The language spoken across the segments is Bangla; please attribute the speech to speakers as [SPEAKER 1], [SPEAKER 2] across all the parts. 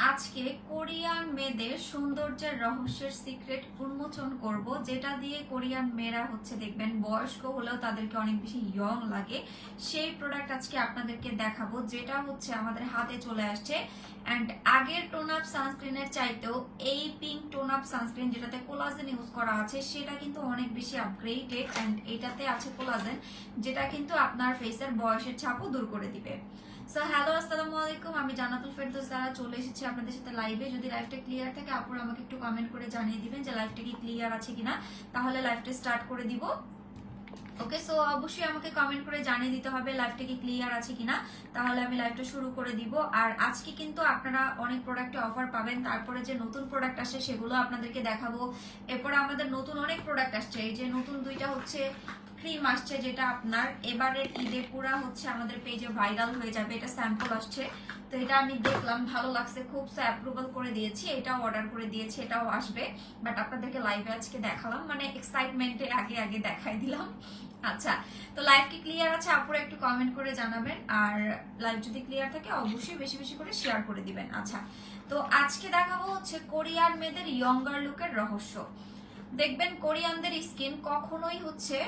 [SPEAKER 1] আজকে কোরিয়ান মেয়েদের সৌন্দর্যের রহস্যের সিক্রেট উন্মোচন করব, যেটা দিয়ে কোরিয়ান মেয়েরা হচ্ছে দেখবেন বয়স্ক হলেও তাদেরকে অনেক বেশি ইয়ং লাগে। সেই প্রোডাক্ট আজকে আপনাদেরকে দেখাবো, যেটা হচ্ছে আমাদের হাতে চলে আসছে। অ্যান্ড আগের টোন আপ সানস্ক্রিনের চাইতেও এই পিঙ্ক টোন আপ সানস্ক্রিন যেটাতে কোলাজেন ইউজ করা আছে সেটা কিন্তু অনেক বেশি আপগ্রেডেড। অ্যান্ড এটাতে আছে কোলাজেন, যেটা কিন্তু আপনার ফেসের বয়সের ছাপও দূর করে দিবে। সো হ্যালো, আসসালামু আলাইকুম, আমি জান্নাতুল ফেরদৌস দ্বারা চলে এসেছি আপনাদের সাথে লাইভে। যদি লাইভটা ক্লিয়ার থাকে আপুরা আমাকে একটু কমেন্ট করে জানিয়ে দিবেন যে লাইভটা কি ক্লিয়ার আছে কিনা, তাহলে লাইভটা স্টার্ট করে দিব। ওকে, সো অবশ্যই আমাকে কমেন্ট করে জানিয়ে দিতে হবে লাইভটা কি ক্লিয়ার আছে কিনা, তাহলে আমি লাইভটা শুরু করে দিব। আর আজকে কিন্তু আপনারা অনেক প্রোডাক্টে অফার পাবেন, তারপরে যে নতুন প্রোডাক্ট আসে সেগুলো আপনাদেরকে দেখাবো। এরপরে আমাদের নতুন অনেক প্রোডাক্ট আসছে, এই যে নতুন দুইটা হচ্ছে ক্রিম আসছে, যেটা আপনার এবারের ঈদে পুরা হচ্ছে আমাদের পেজে ভাইরাল হয়ে যাবে। এটা স্যাম্পল আসছে, তো এটা আমি দেখলাম ভালো লাগছে খুব, সো অ্যাপ্রুভাল করে দিয়েছি, এটাও অর্ডার করে দিয়েছি, এটাও আসবে। বাট আপনাদেরকে লাইভে আজকে দেখালাম, মানে এক্সাইটমেন্টে আগে আগে দেখাই দিলাম। আচ্ছা, তো লাইভ কি ক্লিয়ার আছে আপুরা একটু কমেন্ট করে জানাবেন। আর লাইভ যদি ক্লিয়ার থাকে অবশ্যই বেশি বেশি করে শেয়ার করে দিবেন। আচ্ছা, তো আজকে দেখাবো হচ্ছে কোরিয়ান মেয়েদের ইয়ঙ্গার লুকের রহস্য। দেখবেন কোরিয়ানদের স্কিন কখনোই হচ্ছে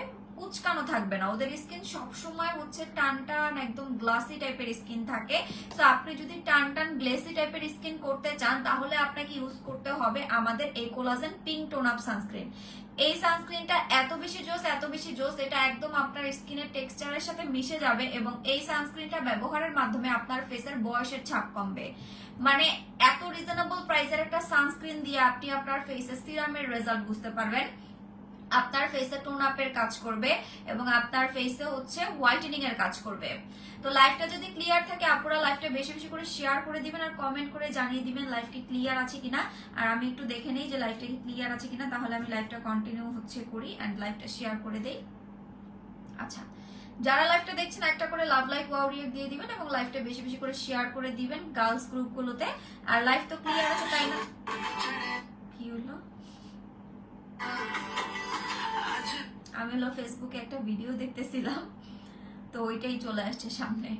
[SPEAKER 1] উচকানো থাকবে না, ওদের স্কিন সবসময় হচ্ছে টান টান একদম গ্লাসি টাইপের স্কিন থাকে। তো আপনি যদি টান টান গ্লেসি টাইপের স্কিন করতে চান তাহলে আপনাকে ইউজ করতে হবে আমাদের এই collagen pink tone up sunscreen. এই সানস্ক্রিনটা এত বেশি জোস, এটা একদম আপনার স্কিনের টেক্সচারের সাথে মিশে যাবে এবং এই সানস্ক্রিনটা ব্যবহারের মাধ্যমে আপনার ফেসের বয়সের ছাপ কমবে। মানে এত রিজনেবল প্রাইসের একটা সানস্ক্রিন দিয়ে আপনি আপনার ফেসের সিরামের রেজাল্ট বুঝতে পারবেন, আপনার ফেসে টোন আপের কাজ করবে এবং আপনার ফেসে হচ্ছে হোয়াইটেনিং এর কাজ করবে। তো লাইভটা যদি ক্লিয়ার থাকে আপুরা লাইভটা বেশি বেশি করে শেয়ার করে দিবেন আর কমেন্ট করে জানিয়ে দিবেন লাইভ কি ক্লিয়ার আছে কিনা। আর আমি একটু দেখে নেই যে লাইভটা কি ক্লিয়ার আছে কিনা, তাহলে আমি লাইভটা কন্টিনিউ হচ্ছে করি এন্ড লাইভটা শেয়ার করে দেই। আচ্ছা, যারা লাইভটা দেখছেন একটা করে লাভ লাইক ওয়াও রিয়েক্ট দিয়ে দিবেন এবং লাইভটা বেশি বেশি করে শেয়ার করে দিবেন গার্লস গ্রুপগুলোতে। আর লাইভ তো ক্লিয়ার আছে তাই না? কি হলো, আমি হলো ফেসবুকে একটা ভিডিও দেখতেছিলাম তো ওইটাই চলে আসছে সামনে।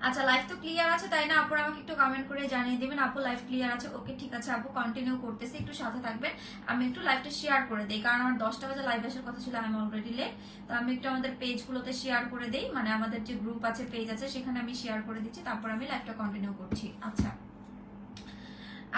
[SPEAKER 1] আচ্ছা, লাইভ তো ক্লিয়ার আছে তাই না আপুরা আমাকে একটু কমেন্ট করে জানিয়ে দিবেন আপু লাইভ ক্লিয়ার আছে। ওকে ঠিক আছে আপু, কন্টিনিউ করতেছি, একটু সাথে থাকবেন। আমি একটু লাইভটা শেয়ার করে দিই কারণ আমার 10টা বাজে লাইভ আসার কথা ছিল, আমি অলরেডি লেট। তো আমি একটু আমাদের পেজগুলোতে শেয়ার করে দেই, মানে আমাদের যে গ্রুপ আছে পেজ আছে সেখানে আমি শেয়ার করে দিচ্ছি, তারপর আমি লাইভটা কন্টিনিউ করছি। আচ্ছা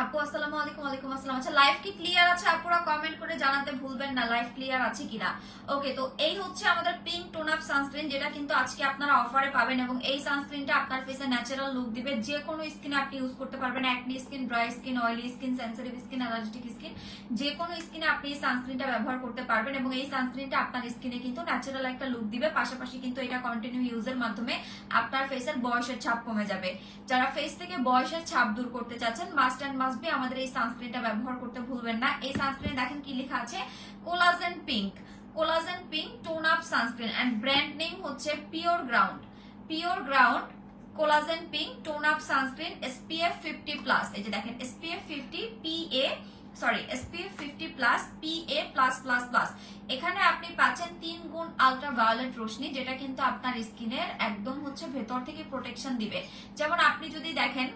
[SPEAKER 1] আপু আসসালামু আলাইকুম। ওয়ালাইকুম আসসালাম। আচ্ছা, লাইভ কি ক্লিয়ার আছে আপুরা কমেন্ট করে জানাতে ভুলবেন না লাইভ ক্লিয়ার আছে কিনা। ওকে, তো এই হচ্ছে আমাদের পিঙ্ক টোন আপ সানস্ক্রিন, যেটা কিন্তু আজকে আপনারা অফারে পাবেন এবং এই সানস্ক্রিনটা আপনার ফেসে ন্যাচারাল লুক দিবে। যে কোনো স্কিনে আপনি ইউজ করতে পারবেন, acne skin, dry skin, oily skin, sensitive skin, allergetic skin, যে কোনো স্কিনে আপনি এই সানস্ক্রিনটা ব্যবহার করতে পারবেন এবং এই সানস্ক্রিনটা আপনার স্কিনে কিন্তু ন্যাচারাল একটা লুক দিবে। পাশাপাশি কিন্তু এটা কন্টিনিউ ইউজের মাধ্যমে আপনার ফেসের বয়সের ছাপ কমে যাবে। যারা ফেস থেকে বয়সের ছাপ দূর করতে চাচ্ছেন মাস্ট অ্যান্ড মাস্ট বি আমাদের এই সানস্ক্রিনটা ব্যবহার করতে ভুলবেন না। এই সানস্ক্রিনে দেখেন কি লেখা আছে, collagen pink tone up sunscreen and brand name হচ্ছে pure ground collagen pink tone up sunscreen SPF 50+। এই যে দেখেন SPF 50 SPF 50+ PA+++। এখানে আপনি পাচ্ছেন 3 গুণ আলট্রাভায়োলেট রশ্মি, যেটা কিন্তু আপনার স্কিনের একদম হচ্ছে ভেতর থেকে প্রোটেকশন দিবে। যেমন আপনি যদি দেখেন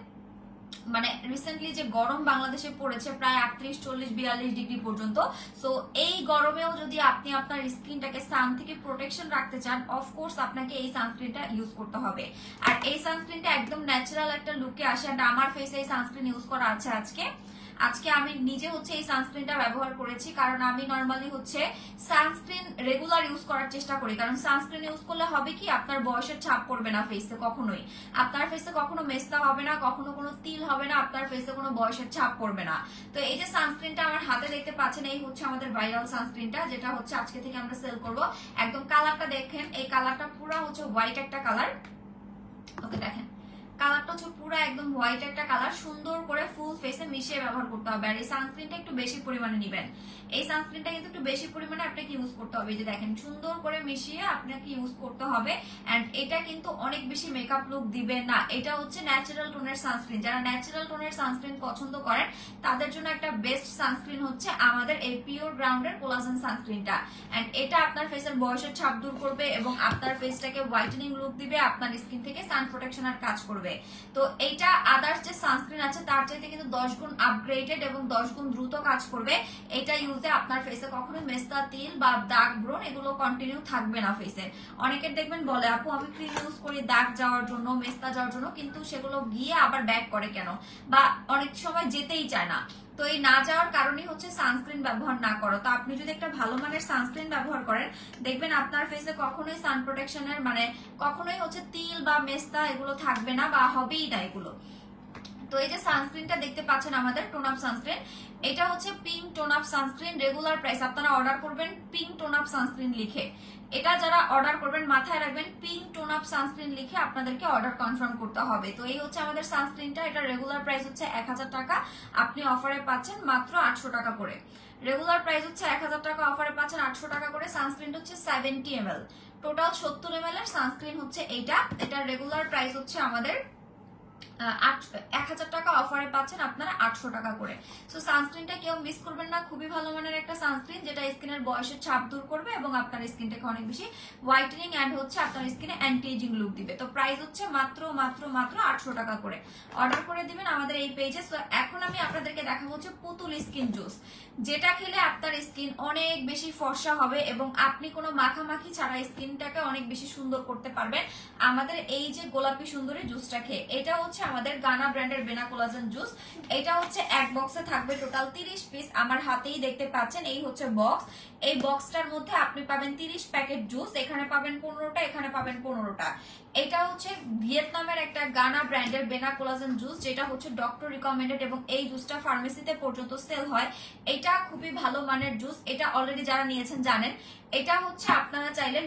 [SPEAKER 1] মানে রিসেন্টলি যে গরম বাংলাদেশে পড়েছে প্রায় 38, 40, 42 ডিগ্রি পর্যন্ত, সো এই গরমেও যদি আপনি আপনার স্কিনটাকে সান থেকে প্রোটেকশন রাখতে চান অফকোর্স আপনাকে এই সানস্ক্রিনটা ইউজ করতে হবে। আর এই সানস্ক্রিনটা একদম ন্যাচারাল একটা লুকে আসে। আর আমার ফেসে এই সানস্ক্রিন ইউজ করা আছে আজকে আমি নিজে হচ্ছে এই সানস্ক্রিনটা ব্যবহার করেছি, কারণ আমি নর্মালি হচ্ছে সানস্ক্রিন রেগুলার ইউজ করার চেষ্টা করি। কারণ সানস্ক্রিন ইউজ করলে হবে কি, আপনার বয়সের ছাপ পড়বে না ফেসে, কখনোই আপনার ফেসে কখনো মেস্তা হবে না, কখনো কোনো তিল হবে না, আপনার ফেসে কোনো বয়সের ছাপ পড়বে না। তো এই যে সানস্ক্রিনটা আমার হাতে দেখতে পাচ্ছেন, এই হচ্ছে আমাদের ভাইরাল সানস্ক্রিনটা, যেটা হচ্ছে আজকে থেকে আমরা সেল করব। একদম কালারটা দেখেন, এই কালারটা পুরো হচ্ছে হোয়াইট একটা কালার। ওকে, দেখেন কালারটা হচ্ছে পুরো একদম হোয়াইট একটা কালার, সুন্দর করে ফুল ফেসে মিশিয়ে ব্যবহার করতে হবে। আর এই সানস্ক্রিনটা একটু বেশি পরিমাণে নেবেন, এই সানস্ক্রিনটা কিন্তু একটু বেশি পরিমাণে আপনাকে ইউজ করতে হবে। এই যে দেখেন সুন্দর করে মিশিয়ে আপনাকে ইউজ করতে হবে। এন্ড এটা কিন্তু অনেক বেশি মেকআপ লুক দিবে না, এটা হচ্ছে ন্যাচারাল টোনের সানস্ক্রিন। যারা ন্যাচারাল টোনের সানস্ক্রিন পছন্দ করেন তাদের জন্য একটা বেস্ট সানস্ক্রিন হচ্ছে আমাদের এই পিওর গ্রাউন্ডের কোলাজেন সানস্ক্রিনটা। এন্ড এটা আপনার ফেসের বয়সের ছাপ দূর করবে এবং আপনার ফেসটাকে হোয়াইটেনিং লুক দিবে, আপনার স্কিন থেকে সান প্রোটেকশনের কাজ করবে। তো এইটা আদার্স যে সানস্ক্রিন আছে তার চাইতে কিন্তু 10 গুণ আপগ্রেডেড এবং 10 গুণ দ্রুত কাজ করবে। এটা ইউজে আপনার ফেসে কখনোই মেস্তা, তিল বা দাগ, ব্রণ এগুলো কন্টিনিউ থাকবে না ফেসে। অনেকের দেখবেন বলে আপু আমি ক্রিম ইউজ করি দাগ যাওয়ার জন্য, মেস্তা যাওয়ার জন্য, কিন্তু সেগুলো গিয়ে আবার ব্যাক করে কেন, বা অনেক সময় যেতেই চায় না। তো এই না যাওয়ার কারণই হচ্ছে সানস্ক্রিন ব্যবহার না করো। তো আপনি যদি একটা ভালো মানের সানস্ক্রিন ব্যবহার করেন দেখবেন আপনার ফেসে কখনোই সান প্রোটেকশনের মানে কখনোই হচ্ছে তিল বা মেস্তা এগুলো থাকবে না বা হবেই না এগুলো। তো এই যে সানস্ক্রিনটা দেখতে পাচ্ছেন আমাদের টোন আপ সানস্ক্রিন, এটা হচ্ছে pink tone up sunscreen. Regular price আপনারা অর্ডার করবেন পিঙ্ক টোন আপ সানস্ক্রিন লিখে। এটা যারা অর্ডার করবেন মাথায় রাখবেন পিঙ্ক টোন আপ সানস্ক্রিন লিখে আপনাদেরকে অর্ডার কনফার্ম করতে হবে। তো এই হচ্ছে আমাদের সানস্ক্রিনটা, এটা রেগুলার প্রাইস হচ্ছে 1000 টাকা, আপনি অফারে পাচ্ছেন মাত্র 800 টাকা করে। রেগুলার প্রাইস হচ্ছে 1000 টাকা, অফারে পাচ্ছেন 800 টাকা করে। সানস্ক্রিনটা হচ্ছে 70 ml, টোটাল 70 ml এর সানস্ক্রিন হচ্ছে এইটা। এটা রেগুলার প্রাইস হচ্ছে আমাদের 1000 টাকা, অফারে পাচ্ছেন আপনারা 800 টাকা করে। সো সানস্ক্রিনটা কেউ মিস করবেন না, খুবই ভালো মানের একটা সানস্ক্রিন যেটা স্কিনের বয়সের ছাপ দূর করবে এবং আপনার স্কিনটাকে অনেক বেশি হোয়াইটেনিং এন্ড হচ্ছে আপনার স্কিনে অ্যান্টি এজিং লুক দিবে। তো প্রাইস হচ্ছে মাত্র 800 টাকা করে। অর্ডার করে দিবেন আমাদের এই পেজে। সো এখন আমি আপনাদেরকে দেখাবো হচ্ছে পুতুল স্কিন জুস, যেটা খেলে আপনার স্কিন অনেক বেশি ফর্সা হবে এবং আপনি কোনো মাখামাখি ছাড়া স্কিনটাকে অনেক বেশি সুন্দর করতে পারবেন আমাদের এই যে গোলাপি সুন্দরী জুসটা খেয়ে। এটা হচ্ছে আমাদের গানা ব্র্যান্ডের বেনা কোলাজেন জুস। এটা হচ্ছে এক বক্সে থাকবে টোটাল 30 পিস, আমার হাতেই দেখতে পাচ্ছেন এই হচ্ছে বক্স। এই বক্সটার মধ্যে আপনি পাবেন 30 প্যাকেট জুস, এখানে পাবেন 15টা, এখানে পাবেন 15টা। এটা হচ্ছে ভিয়েতনামের একটা গানা ব্র্যান্ডের বেনা কোলাজেন জুস, যেটা হচ্ছে ডক্টর রিকমেন্ডেড এবং এই জুসটা ফার্মেসিতে পর্যন্ত সেল হয়। এটা খুবই ভালো মানের জুস, এটা অলরেডি যারা নিয়েছেন জানেন। এটা হচ্ছে আপনারা চাইলে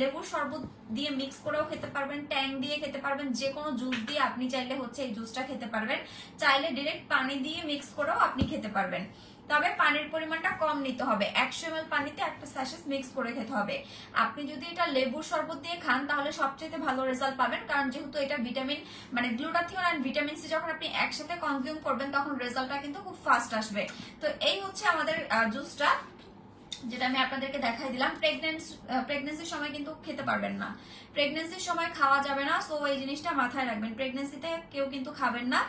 [SPEAKER 1] লেবুর শরবত দিয়ে মিক্স করেও খেতে পারবেন, ট্যাং দিয়ে খেতে পারবেন, যে কোনো জুস দিয়ে আপনি চাইলে হচ্ছে এই জুসটা খেতে পারবেন। চাইলে ডিরেক্ট পানি দিয়ে মিক্স করেও আপনি খেতে পারবেন, তবে পানির পরিমাণটা কম নিতে হবে। 100 ml পানিতে একটা স্যাশেট মিক্স করে খেতে হবে। আপনি যদি এটা লেবুর শরবত দিয়ে খান তাহলে সবচেয়ে ভালো রেজাল্ট পাবেন, কারণ যেহেতু এটা ভিটামিন গ্লুটাথিওন আর ভিটামিন সি যখন আপনি একসাথে কনজিউম করবেন তখন রেজাল্টটা কিন্তু খুব ফাস্ট আসবে। তো এই হচ্ছে আমাদের জুসটা, যেটা আমি আপনাদেরকে দেখাই দিলাম। প্রেগনেন্সির সময় কিন্তু খেতে পারবেন না, প্রেগনেন্সির সময় খাওয়া যাবে না। সো এই জিনিসটা মাথায় রাখবেন, প্রেগনেন্সিতে কেউ কিন্তু খাবেন না,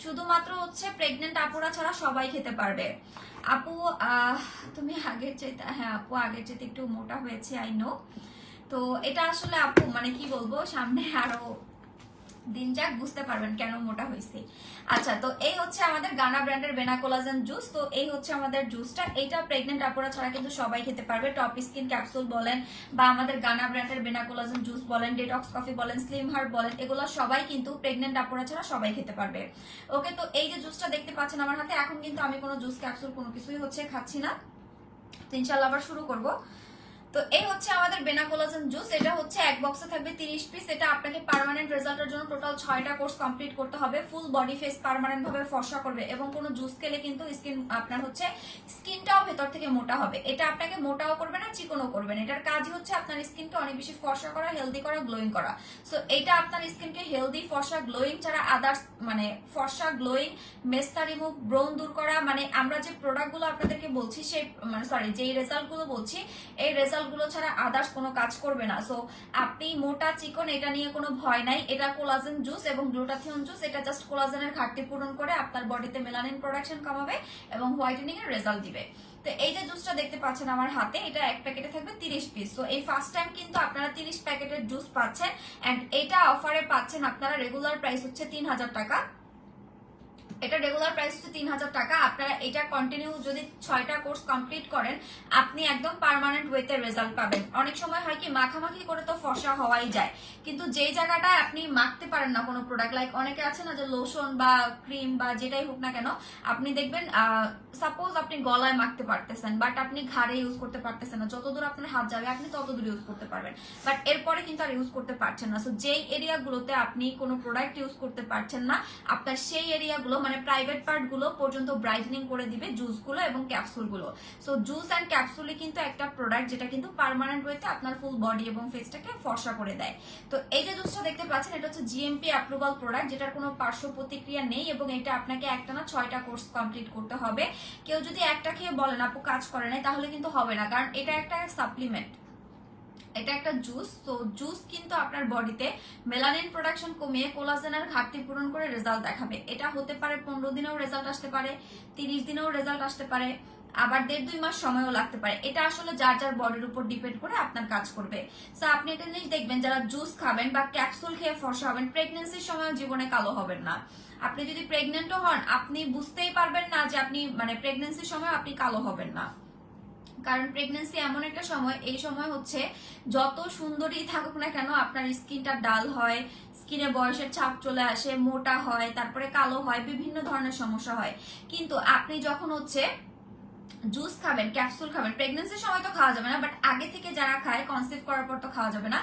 [SPEAKER 1] শুধুমাত্র হচ্ছে প্রেগনেন্ট আপুরা ছাড়া সবাই খেতে পারবে। আপু তুমি আগের চাইতে, হ্যাঁ আপু আগের চাইতে একটু মোটা হয়েছে আই নো। তো এটা আসলে আপু মানে কি বলবো, সামনে আরো দিন যাক বুঝতে পারবেন কেন মোটা হয়েছে। আচ্ছা, তো এই হচ্ছে আমাদের গানা ব্র্যান্ডের বেনা কোলাজেন জুস। তো এই হচ্ছে আমাদের জুসটা, এইটা প্রেগনেন্ট আপুরা ছাড়া কিন্তু সবাই খেতে পারবে। টপ স্কিন ক্যাপসুল বলেন বা আমাদের গানা ব্র্যান্ডের বেনা কোলাজেন জুস বলেন, ডেটক্স কফি বলেন, স্লিম হার্ট বলেন, এগুলো সবাই কিন্তু প্রেগনেন্ট আপুরা ছাড়া সবাই খেতে পারবে। ওকে, তো এই যে জুসটা দেখতে পাচ্ছেন আমার হাতে, এখন কিন্তু আমি কোনো জুস ক্যাপসুল কোনো কিছুই হচ্ছে খাচ্ছি না, তো ইনশাআল্লাহ আবার শুরু করবো। তো এই হচ্ছে আমাদের বেনা কোলাজেন জুস, এটা হচ্ছে এক বক্সে থাকবে 30 পিস। এটা আপনাকে পার্মানেন্ট রেজাল্টের জন্য টোটাল 6টা কোর্স কমপ্লিট করতে হবে। ফুল বডি ফেস পার্মানেন্ট ভাবে ফর্সা করবে এবং কোনো জুস খেলে কিন্তু স্কিন আপনার হচ্ছে স্কিনটাও ভেতর থেকে মোটা হবে। এটা আপনাকে মোটাও করবে না, চিকনও করবে না। এটার কাজই হচ্ছে আপনার স্কিনকে অনেক বেশি ফর্সা করা, হেলদি করা, গ্লোয়িং করা। সো এটা আপনার স্কিনকে হেলদি, ফর্সা, গ্লোয়িং ছাড়া আদার্স মানে ফর্সা, গ্লোয়িং, মেস্তা রিমুভ, ব্রণ দূর করা, মানে আমরা যে প্রোডাক্টগুলো আপনাদেরকে বলছি সেই যেই রেজাল্টগুলো বলছি এই রেজাল্টগুলো ছাড়া আদার্স কোনো কাজ করবে না। সো আপনি মোটা চিকন এটা নিয়ে কোনো ভয় নাই। এটা কোলাজেন জুস এবং গ্লুটাথিয়ন জুস, এটা জাস্ট কোলাজেনের ঘাটতি পূরণ করে আপনার বডিতে মেলানিন প্রোডাকশন কমাবে এবং হোয়াইটেনিং এর রেজাল্ট দিবে। তো এই যে জুসটা দেখতে পাচ্ছেন আমার হাতে, এটা এক প্যাকেটে থাকবে 30 পিস। সো এই ফার্স্ট টাইম কিন্তু আপনারা 30 প্যাকেটের জুস পাচ্ছেন এন্ড এটা অফারে পাচ্ছেন আপনারা। রেগুলার প্রাইস হচ্ছে 3000 টাকা, এটা রেগুলার প্রাইস হচ্ছে 3000 টাকা। আপনারা এটা কন্টিনিউ যদি 6টা কোর্স কমপ্লিট করেন আপনি একদম পার্মানেন্ট ওয়েতে রেজাল্ট পাবেন। অনেক সময় হয় কি মাখামাখি করে তো ফর্সা হওয়াই যায়, কিন্তু যেই জায়গাটা আপনি মাখতে পারেন না কোনো প্রোডাক্ট, লাইক অনেকে আছে না যে লোশন বা ক্রিম বা যেটাই হোক না কেন, আপনি দেখবেন সাপোজ আপনি গলায় মাখতে পারতেছেন বাট আপনি ঘাড়ে ইউজ করতে পারতেছেন না, যতদূর আপনার হাত যাবে আপনি ততদূর ইউজ করতে পারবেন, বাট এরপরে কিন্তু আর ইউজ করতে পারছেন না। সো যেই এরিয়াগুলোতে আপনি কোনো প্রোডাক্ট ইউজ করতে পারছেন না আপনার সেই এরিয়াগুলো মানে প্রাইভেট পার্ট গুলো পর্যন্ত ব্রাইটেনিং করে দিবে জুসগুলো এবং ক্যাপসুলগুলো। সো জুস এন্ড ক্যাপসুলই কিন্তু একটা প্রোডাক্ট যেটা কিন্তু পার্মানেন্ট ওয়েতে আপনার ফুল বডি এবং ফেসটাকে ফর্সা করে দেয়। তো এই যে জুসটা দেখতে পাচ্ছেন এটা হচ্ছে জিএমপি অ্যাপ্রুভাল প্রোডাক্ট, যেটার কোনো পার্শ্ব প্রতিক্রিয়া নেই এবং এটা আপনাকে একটা না 6টা কোর্স কমপ্লিট করতে হবে। কেউ যদি একটা খেয়ে বলেন আপু কাজ করে নাই তাহলে কিন্তু হবে না, কারণ এটা একটা সাপ্লিমেন্ট। এটা একটা জুস। তো জুস কিন্তু আপনার বডিতে মেলানিন প্রোডাকশন কমিয়ে কোলাজেনের ঘাটতি পূরণ করে রেজাল্ট দেখাবে। এটা হতে পারে 15 দিনেও রেজাল্ট আসতে পারে, 30 দিনেও রেজাল্ট আসতে পারে, আবার 1.5-2 মাস সময়ও লাগতে পারে। এটা আসলে যার যার বডির উপর ডিপেন্ড করে আপনার কাজ করবে। সো আপনি একটা জিনিস দেখবেন, যারা জুস খাবেন বা ক্যাপসুল খেয়ে ফর্সা হবেন, প্রেগনেন্সির সময় জীবনে কালো হবেন না। আপনি যদি প্রেগনেন্টও হন, আপনি বুঝতেই পারবেন না যে আপনি মানে প্রেগনেন্সির সময় আপনি কালো হবেন না। কারণ প্রেগনেন্সি এমন একটা সময়, এই সময় হচ্ছে যত সুন্দরী থাকুক না কেন আপনার স্কিনটা ডাল হয়, স্কিনে বয়সের ছাপ চলে আসে, মোটা হয়, তারপরে কালো হয়, বিভিন্ন ধরনের সমস্যা হয়। কিন্তু আপনি যখন হচ্ছে জুস খাবেন, ক্যাপসুল খাবেন, প্রেগনেন্সির সময় তো খাওয়া যাবে না, বাট আগে থেকে যারা খায়, কনসিভ করার পর তো খাওয়া যাবে না,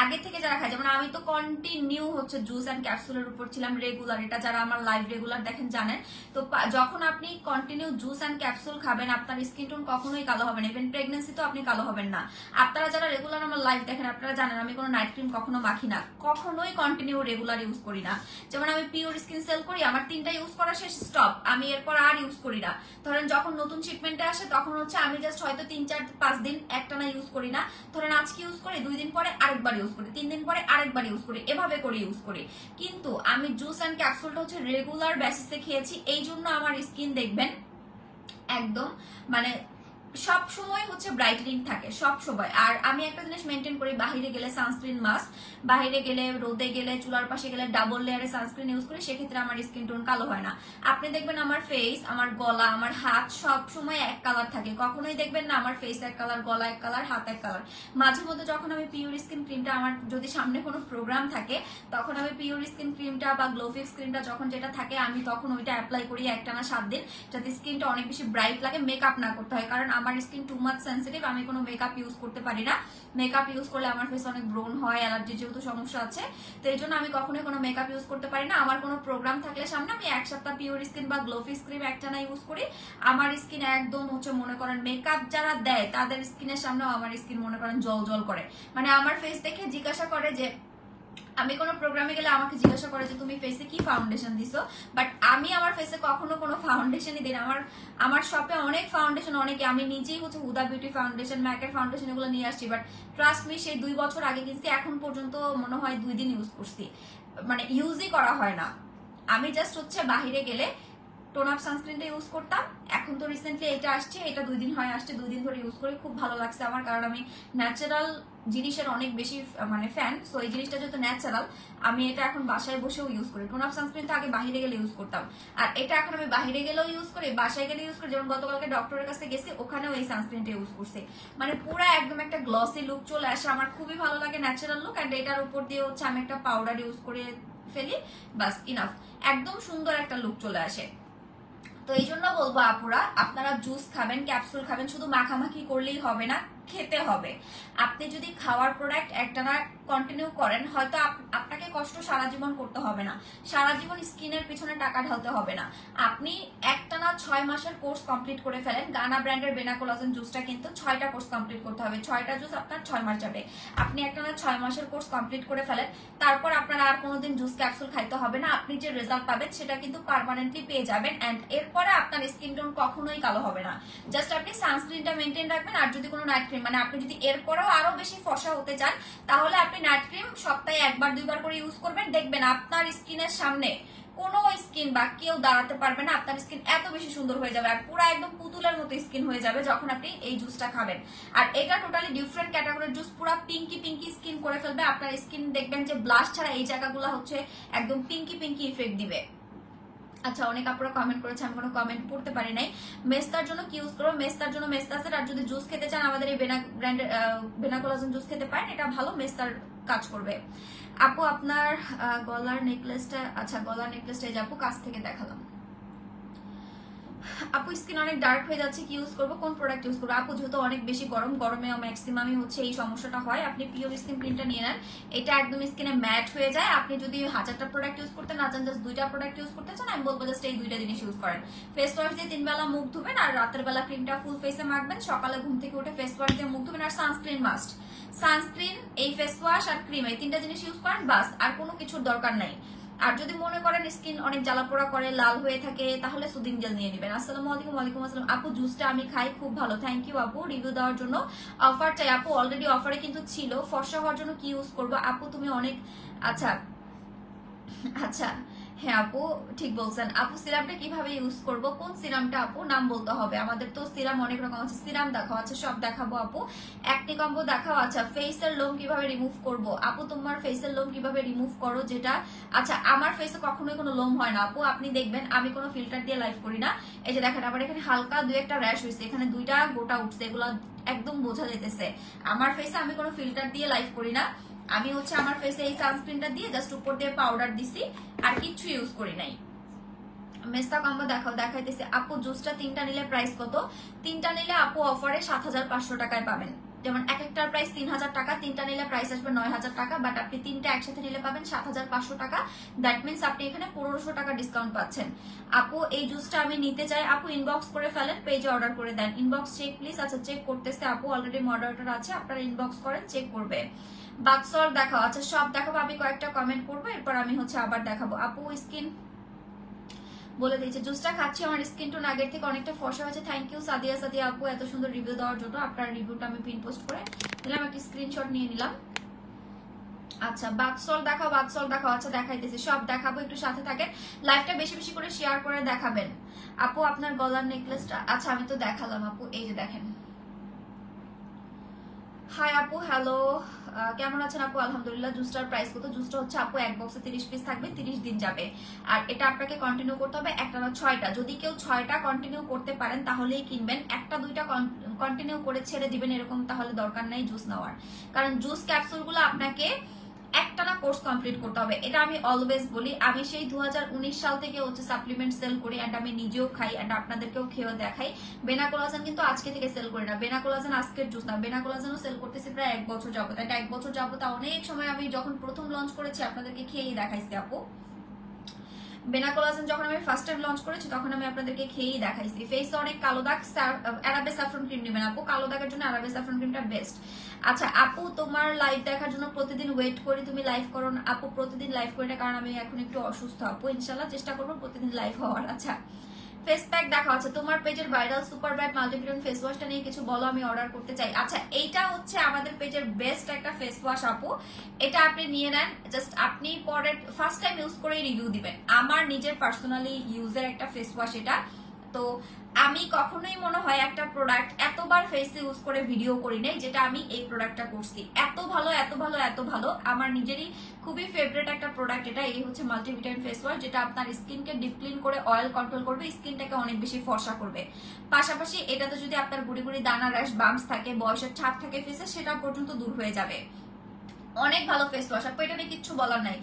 [SPEAKER 1] আগে থেকে যারা খায়, যেমন আমি তো কন্টিনিউ হচ্ছে জুস এন্ড ক্যাপসুলের উপর ছিলাম রেগুলার। এটা যারা আমার লাইভ রেগুলার দেখেন জানেন। তো যখন আপনি কন্টিনিউ জুস এন্ড ক্যাপসুল খাবেন, আপনার স্কিন টোন কখনোই কালো হবে না, ইভেন প্রেগনেন্সি তো আপনি কালো হবেন না। আপনারা যারা রেগুলার আমার লাইভ দেখেন, আপনারা জানেন আমি কোনো নাইট ক্রিম কখনো মাখি না, কখনোই কন্টিনিউ রেগুলার ইউজ করি না। যেমন আমি পিওর স্কিন সেল করি, আমার 3টা ইউজ করা শেষ, স্টপ, আমি এরপর আর ইউজ করি না। ধরেন যখন নতুন শিপমেন্টে আসে তখন হচ্ছে আমি জাস্ট হয়তো 3-4-5 দিন একটানা ইউজ করি না। ধরেন আজকে ইউজ করি, 2 দিন পরে আরেকবার ইউজ করি, 3 দিন পরে আরেকবার ইউজ করি, এভাবে করে ইউজ করি। কিন্তু আমি জুস এন্ড ক্যাপসুলটা হচ্ছে রেগুলার বেসিসে খেয়েছি, এই জন্য আমার স্কিন দেখবেন একদম মানে সব সময় হচ্ছে ব্রাইটেনিং থাকে সব সময়। আর আমি একটা জিনিস মেনটেন করি, বাহিরে গেলে সানস্ক্রিন মাস্ট, বাহিরে গেলে, রোদে গেলে, চুলার পাশে গেলে ডাবল লেয়ারে সানস্ক্রিন ইউজ করি, সেক্ষেত্রে আমার স্কিন টোন কালো হয় না। আপনি দেখবেন আমার ফেস, আমার গলা, আমার হাত সব সময় এক কালার থাকে, কখনোই দেখবেন না আমার ফেস এক কালার, গলা এক কালার, হাত এক কালার। মাঝে মধ্যে যখন আমি পিওর স্কিন ক্রিমটা, আমার যদি সামনে কোনো প্রোগ্রাম থাকে তখন আমি পিওর স্কিন ক্রিমটা বা গ্লোফিক্স ক্রিমটা যখন যেটা থাকে আমি তখন ওইটা অ্যাপ্লাই করি একটানা 7 দিন, যাতে স্কিনটা অনেক বেশি ব্রাইট লাগে, মেকআপ না করতে হয়। কারণ আমার স্কিন টু মাচ সেন্সিটিভ, আমি কোনো মেকআপ ইউজ করতে পারি না। মেকআপ ইউজ করলে আমার ফেস অনেক ব্রোন হয়, অ্যালার্জি যেহেতু সমস্যা আছে, তো এই জন্য আমি কখনোই কোনো মেকআপ ইউজ করতে পারি না। আমার কোনো প্রোগ্রাম থাকলে সামনে আমি 1 সপ্তাহ পিওর স্কিন বা গ্লোফিক্স ক্রিম একটানা ইউজ করি। আমার স্কিন একদম হচ্ছে মনে করেন মেকআপ যারা দেয় তাদের স্কিনের সামনেও আমার স্কিন মনে করেন জল জল করে, মানে আমার ফেস দেখে জিজ্ঞাসা করে যে, আমি কোনো প্রোগ্রামে গেলে আমাকে জিজ্ঞাসা করে যে তুমি ফেসে কি ফাউন্ডেশন দিছো, বাট আমি আমার ফেসে কখনো কোনো ফাউন্ডেশনই দিই না। আমার শপে অনেক ফাউন্ডেশন, অনেকে, আমি নিজেই হচ্ছে হুদা বিউটি ফাউন্ডেশন, ম্যাকের ফাউন্ডেশন এগুলো নিয়ে আসছি, বাট ট্রাস্ট মি সেই 2 বছর আগে কিনছি, এখন পর্যন্ত মনে হয় 2 দিন ইউজ করছি, মানে ইউজই করা হয় না। আমি জাস্ট হচ্ছে বাহিরে গেলে টোন আপ সানস্ক্রিনটা ইউজ করতাম, এখন তো রিসেন্টলি এটা আসছে, এটা 2 দিন হয় আসছে, 2 দিন ধরে ইউজ করি, খুব ভালো লাগছে আমার, কারণ আমি ন্যাচারাল জিনিসের অনেক বেশি মানে ফ্যান। সো এই জিনিসটা যেহেতু ন্যাচারাল, আমি এটা এখন বাসায় বসেও ইউজ করি। টোন আপ সানস্ক্রিন তো আগে বাহিরে গেলে ইউজ করতাম, আর এটা এখন আমি বাহিরে গেলেও ইউজ করি, বাসায় গেলে ইউজ করি। যেমন গতকালকে ডক্টরের কাছে গেছি, ওখানেও এই সানস্ক্রিনটা ইউজ করছি, মানে পুরো একদম একটা গ্লসি লুক চলে আসে, আমার খুবই ভালো লাগে, ন্যাচারাল লুক। অ্যান্ড এটার উপর দিয়ে হচ্ছে আমি একটা পাউডার ইউজ করে ফেলি, বাস ইনাফ, একদম সুন্দর একটা লুক চলে আসে। তো এই জন্য বলবো আপুরা, আপনারা জুস খাবেন, ক্যাপসুল খাবেন, শুধু মাখামাখি করলেই হবে না, খেতে হবে। আপনি যদি খাওয়ার প্রোডাক্ট একটানা কন্টিনিউ করেন, হয়তো আপনাকে কষ্ট সারা জীবন করতে হবে না, সারা জীবন স্কিনের পিছনে টাকা ঢালতে হবে না। আপনি একটানা 6 মাসের কোর্স কমপ্লিট করে ফেলেন। গানা ব্র্যান্ডের বেনা কোলাজেন জুসটা কিন্তু 6টা কোর্স কমপ্লিট করতে হবে, 6টা জুস আপনার 6 মাস যাবে। আপনি একটানা 6 মাসের কোর্স কমপ্লিট করে ফেলেন, তারপর আপনার আর কোনোদিন জুস ক্যাপসুল খাইতে হবে না। আপনি যে রেজাল্ট পাবেন সেটা কিন্তু পার্মানেন্টলি পেয়ে যাবেন, এন্ড এরপরে আপনার স্কিন টোন কখনোই কালো হবে না। জাস্ট আপনি সানস্ক্রিনটা মেনটেন রাখবেন, আর যদি কোনো নাইট ক্রিম, মানে আপনি যদি এরপরেও আরো বেশি ফর্সা হতে চান, তাহলে আপনি নাইট ক্রিম সপ্তাহে 1-2 বার করে ইউজ করবেন, দেখবেন আপনার স্কিনের সামনে কোনো স্কিন বা কেউ দাঁড়াতে পারবে না, আপনার স্কিন এত বেশি সুন্দর হয়ে যাবে, আর পুরো একদম পুতুলের মতো স্কিন হয়ে যাবে যখন আপনি এই জুসটা খাবেন। আর এটা টোটালি ডিফারেন্ট ক্যাটাগরির জুস, পুরো পিঙ্কি পিঙ্কি স্কিন করে ফেলবে। আপনার স্কিন দেখবেন যে ব্লাশ ছাড়া এই জায়গাগুলো হচ্ছে একদম পিঙ্কি পিঙ্কি ইফেক্ট দিবে। আচ্ছা, অনেক আপনারা কমেন্ট করেছে, আমি কোনো কমেন্ট পড়তে পারি নাই। মেস্তার জন্য কি ইউজ করবো? মেস্তার জন্য মেস্তাসের, আর যদি জুস খেতে চান আমাদের এই বেনা ব্র্যান্ডের বেনা কোলাজেন জুস খেতে পারেন, এটা ভালো, মেস্তার কাজ করবে। আপু আপনার গলার নেকলেসটা, আচ্ছা গলার নেকলেসটা আপু কাছ থেকে দেখালাম। আপু স্কিন অনেক ডার্ক হয়ে যাচ্ছে, কি ইউজ করবো, কোন প্রোডাক্ট ইউজ করবো? আপু যেহেতু অনেক বেশি গরমে ম্যাক্সিমামই হচ্ছে এই সমস্যাটা হয়, আপনি পিওর স্কিন ক্রিমটা নিয়ে নেন, এটা একদম স্কিনে ম্যাট হয়ে যায়। আপনি যদি 1000টা প্রোডাক্ট ইউজ করতে না চান, জাস্ট 2টা প্রোডাক্ট ইউজ করতে চান, আমি বলবো জাস্ট এই 2টা জিনিস ইউজ করেন। ফেস ওয়াশ দিয়ে 3 বেলা মুখ ধুবেন, আর রাতের বেলা ক্রিমটা ফুল ফেসে মাখবেন, সকালে ঘুম থেকে উঠে ফেস ওয়াশ দিয়ে মুখ ধুবেন, আর সানস্ক্রিন মাস্ট। সানস্ক্রিন, এই ফেস ওয়াশ আর ক্রিম, এই 3টা জিনিস ইউজ করেন, বাস, আর কোনো কিছুর দরকার নাই। আর যদি মনে করেন স্কিন অনেক জ্বালাপোড়া করে, লাল হয়ে থাকে, তাহলে সুদিং জেল নিয়ে নেবেন। আসসালামু আলাইকুম। ওয়ালাইকুম আসসালাম আপু, জুসটা আমি খাই, খুব ভালো, থ্যাংক ইউ আপু রিভিউ দেওয়ার জন্য। অফার চাই আপু, অলরেডি অফারে কিন্তু ছিল। ফর্সা হওয়ার জন্য কি ইউজ করবো আপু তুমি? অনেক আচ্ছা আচ্ছা, হ্যাঁ আপু ঠিক বলছেন আপু। সিরামটা কিভাবে ইউজ করব, কোন সিরামটা আপু নাম বলতে হবে? আমাদের তো সিরাম অনেক রকম আছে। সিরাম দেখাও, আচ্ছা সব দেখাবো আপু। অ্যাকনি কম্বো দেখাও। আচ্ছা ফেসের লোম কিভাবে রিমুভ করব আপু? তোমার ফেসের লোম কিভাবে রিমুভ করো যেটা? আচ্ছা আমার ফেসে কখনোই কোনো লোম হয় না আপু, আপনি দেখবেন আমি কোনো ফিল্টার দিয়ে লাইভ করি না। এই যে দেখেন আমার এখানে হালকা দুই একটা র্যাশ হয়েছে, এখানে দুইটা গোটা উঠছে, এগুলো একদম বোঝা যেতেছে। আমার ফেসে আমি কোনো ফিল্টার দিয়ে লাইভ করি না। আমি হচ্ছে আমার ফেসে এই সানস্ক্রিনটা দিয়ে জাস্ট উপর দিয়ে পাউডার দিছি, আর কিচ্ছু ইউজ করি নাই। মেস্তা কম্বো দেখাও, দেখাইতেছি আপু। জুসটা 3টা নিলে প্রাইস কত? 3টা নিলে আপু অফারে 7500 টাকায় পাবেন। যেমন এক একটার প্রাইস 3000 টাকা, 3টা নিলে প্রাইস আসবে 9000 টাকা, বাট আপনি 3টা একসাথে নিলে পাবেন 7500 টাকা। দ্যাট মিনস আপনি এখানে 1500 টাকা ডিসকাউন্ট পাচ্ছেন। আপু এই জুসটা আমি নিতে চাই আপু, ইনবক্স করে ফেলেন, পেজে অর্ডার করে দেন। Inbox check please. আচ্ছা চেক করতেছে আপু, অলরেডি মডারেটর আছে, আপনারা ইনবক্স করেন, চেক করবে। বাক্সল দেখাও, আচ্ছা সব দেখাবো। আমি কয়েকটা কমেন্ট করবো, এরপর আমি হচ্ছে আবার দেখাবো। আপু স্কিন বলে দিয়েছে, জুসটা খাচ্ছি, আমার স্কিন টোন আগের থেকে অনেকটা ফর্সা হয়েছে। থ্যাংক ইউ সাদিয়া সাদিয়া আপু এত সুন্দর রিভিউ দেওয়ার জন্য। আপনার রিভিউটা আমি পিন পোস্ট করে দিলাম, একটা স্ক্রিনশট নিয়ে নিলাম। আচ্ছা বাক্সল দেখাও, বাক্সল দেখাও। আচ্ছা দেখাইতেছি, সব দেখাবো, একটু সাথে থাকেন। লাইভটা বেশি বেশি করে শেয়ার করে দেখাবেন। আপু আপনার গলার নেকলেসটা, আচ্ছা আমি তো দেখালাম আপু, এই যে দেখেন। হাই আপু, হ্যালো, কেমন আছেন আপু? আলহামদুলিল্লাহ। জুসটার প্রাইস কত? জুসটা হচ্ছে আপু এক বক্সে 30 পিস থাকবে, 30 দিন যাবে। আর এটা আপনাকে কন্টিনিউ করতে হবে, একটা না 6টা। যদি কেউ 6টা কন্টিনিউ করতে পারেন তাহলেই কিনবেন। একটা দুইটা কন্টিনিউ করে ছেড়ে দিবেন এরকম তাহলে দরকার নেই জুস নেওয়ার। কারণ জুস ক্যাপসুলগুলো আপনাকে একটা না কোর্স কমপ্লিট করতে হবে, এটা আমি অলওয়েজ বলি। আমি সেই 2019 সাল থেকে হচ্ছে সাপ্লিমেন্ট সেল করি, এন্ড আমি নিজেও খাই, এন্ড আপনাদেরকেও খেয়ে দেখাই। বেনা কোলাজেন কিন্তু আজকে থেকে সেল করি না, বেনা কোলাজেন আজকের জুস না, বেনা কোলাজেনও সেল করতেছি প্রায় 1 বছর যাবত। এটা 1 বছর যাবত অনেক সময় আমি যখন প্রথম লঞ্চ করেছি আপনাদেরকে খেয়েই দেখাইছি আপু। বেনা কোলাজেন যখন আমি ফার্স্ট টাইম লঞ্চ করেছি তখন আমি আপনাদেরকে খেয়েই দেখাইছি। ফেসে অনেক কালো দাগ, অ্যারাবে স্যাফরন ক্রিম নেবেন আপু, কালো দাগের জন্য অ্যারাবে স্যাফরন ক্রিমটা বেস্ট। আচ্ছা আপু তোমার লাইভ দেখার জন্য প্রতিদিন ওয়েট করি, তুমি লাইভ করো না আপু? প্রতিদিন লাইভ করি না, কারণ আমি এখন একটু অসুস্থ আপু। ইনশাল্লাহ চেষ্টা করবো প্রতিদিন লাইভ হওয়ার। আচ্ছা ফেস প্যাক দেখা হচ্ছে, তোমার পেজের viral super bright multivitamin face ওয়াশটা নিয়ে কিছু বলো, আমি অর্ডার করতে চাই। আচ্ছা এইটা হচ্ছে আমাদের পেজের বেস্ট একটা ফেস ওয়াশ আপু, এটা আপনি নিয়ে নেন। জাস্ট আপনি পরে ফার্স্ট টাইম ইউজ করে রিভিউ দিবেন। আমার নিজের পার্সোনালি ইউজের একটা ফেস ওয়াশ এটা। তো আমি কখনোই মনে হয় একটা প্রোডাক্ট এতবার ফেসে ইউজ করে ভিডিও করি নাই যেটা আমি এই প্রোডাক্টটা করছি। এত ভালো এত ভালো এত ভালো, আমার নিজেরই খুবই ফেভারিট একটা প্রোডাক্ট এটা। এই হচ্ছে মাল্টিভিটামিন ফেস ওয়াশ, যেটা আপনার স্কিনকে ডিপ ক্লিন করে অয়েল কন্ট্রোল করবে, স্কিনটাকে অনেক বেশি ফর্সা করবে। পাশাপাশি এটাতে যদি আপনার গুড়ি গুড়ি দানা র্যাশ বাম্পস থাকে, বয়সের ছাপ থাকে ফেসে, সেটা পর্যন্ত দূর হয়ে যাবে। অনেক ভালো ফেস ওয়াশ আপু, এটা নিয়ে কিচ্ছু বলার নাই।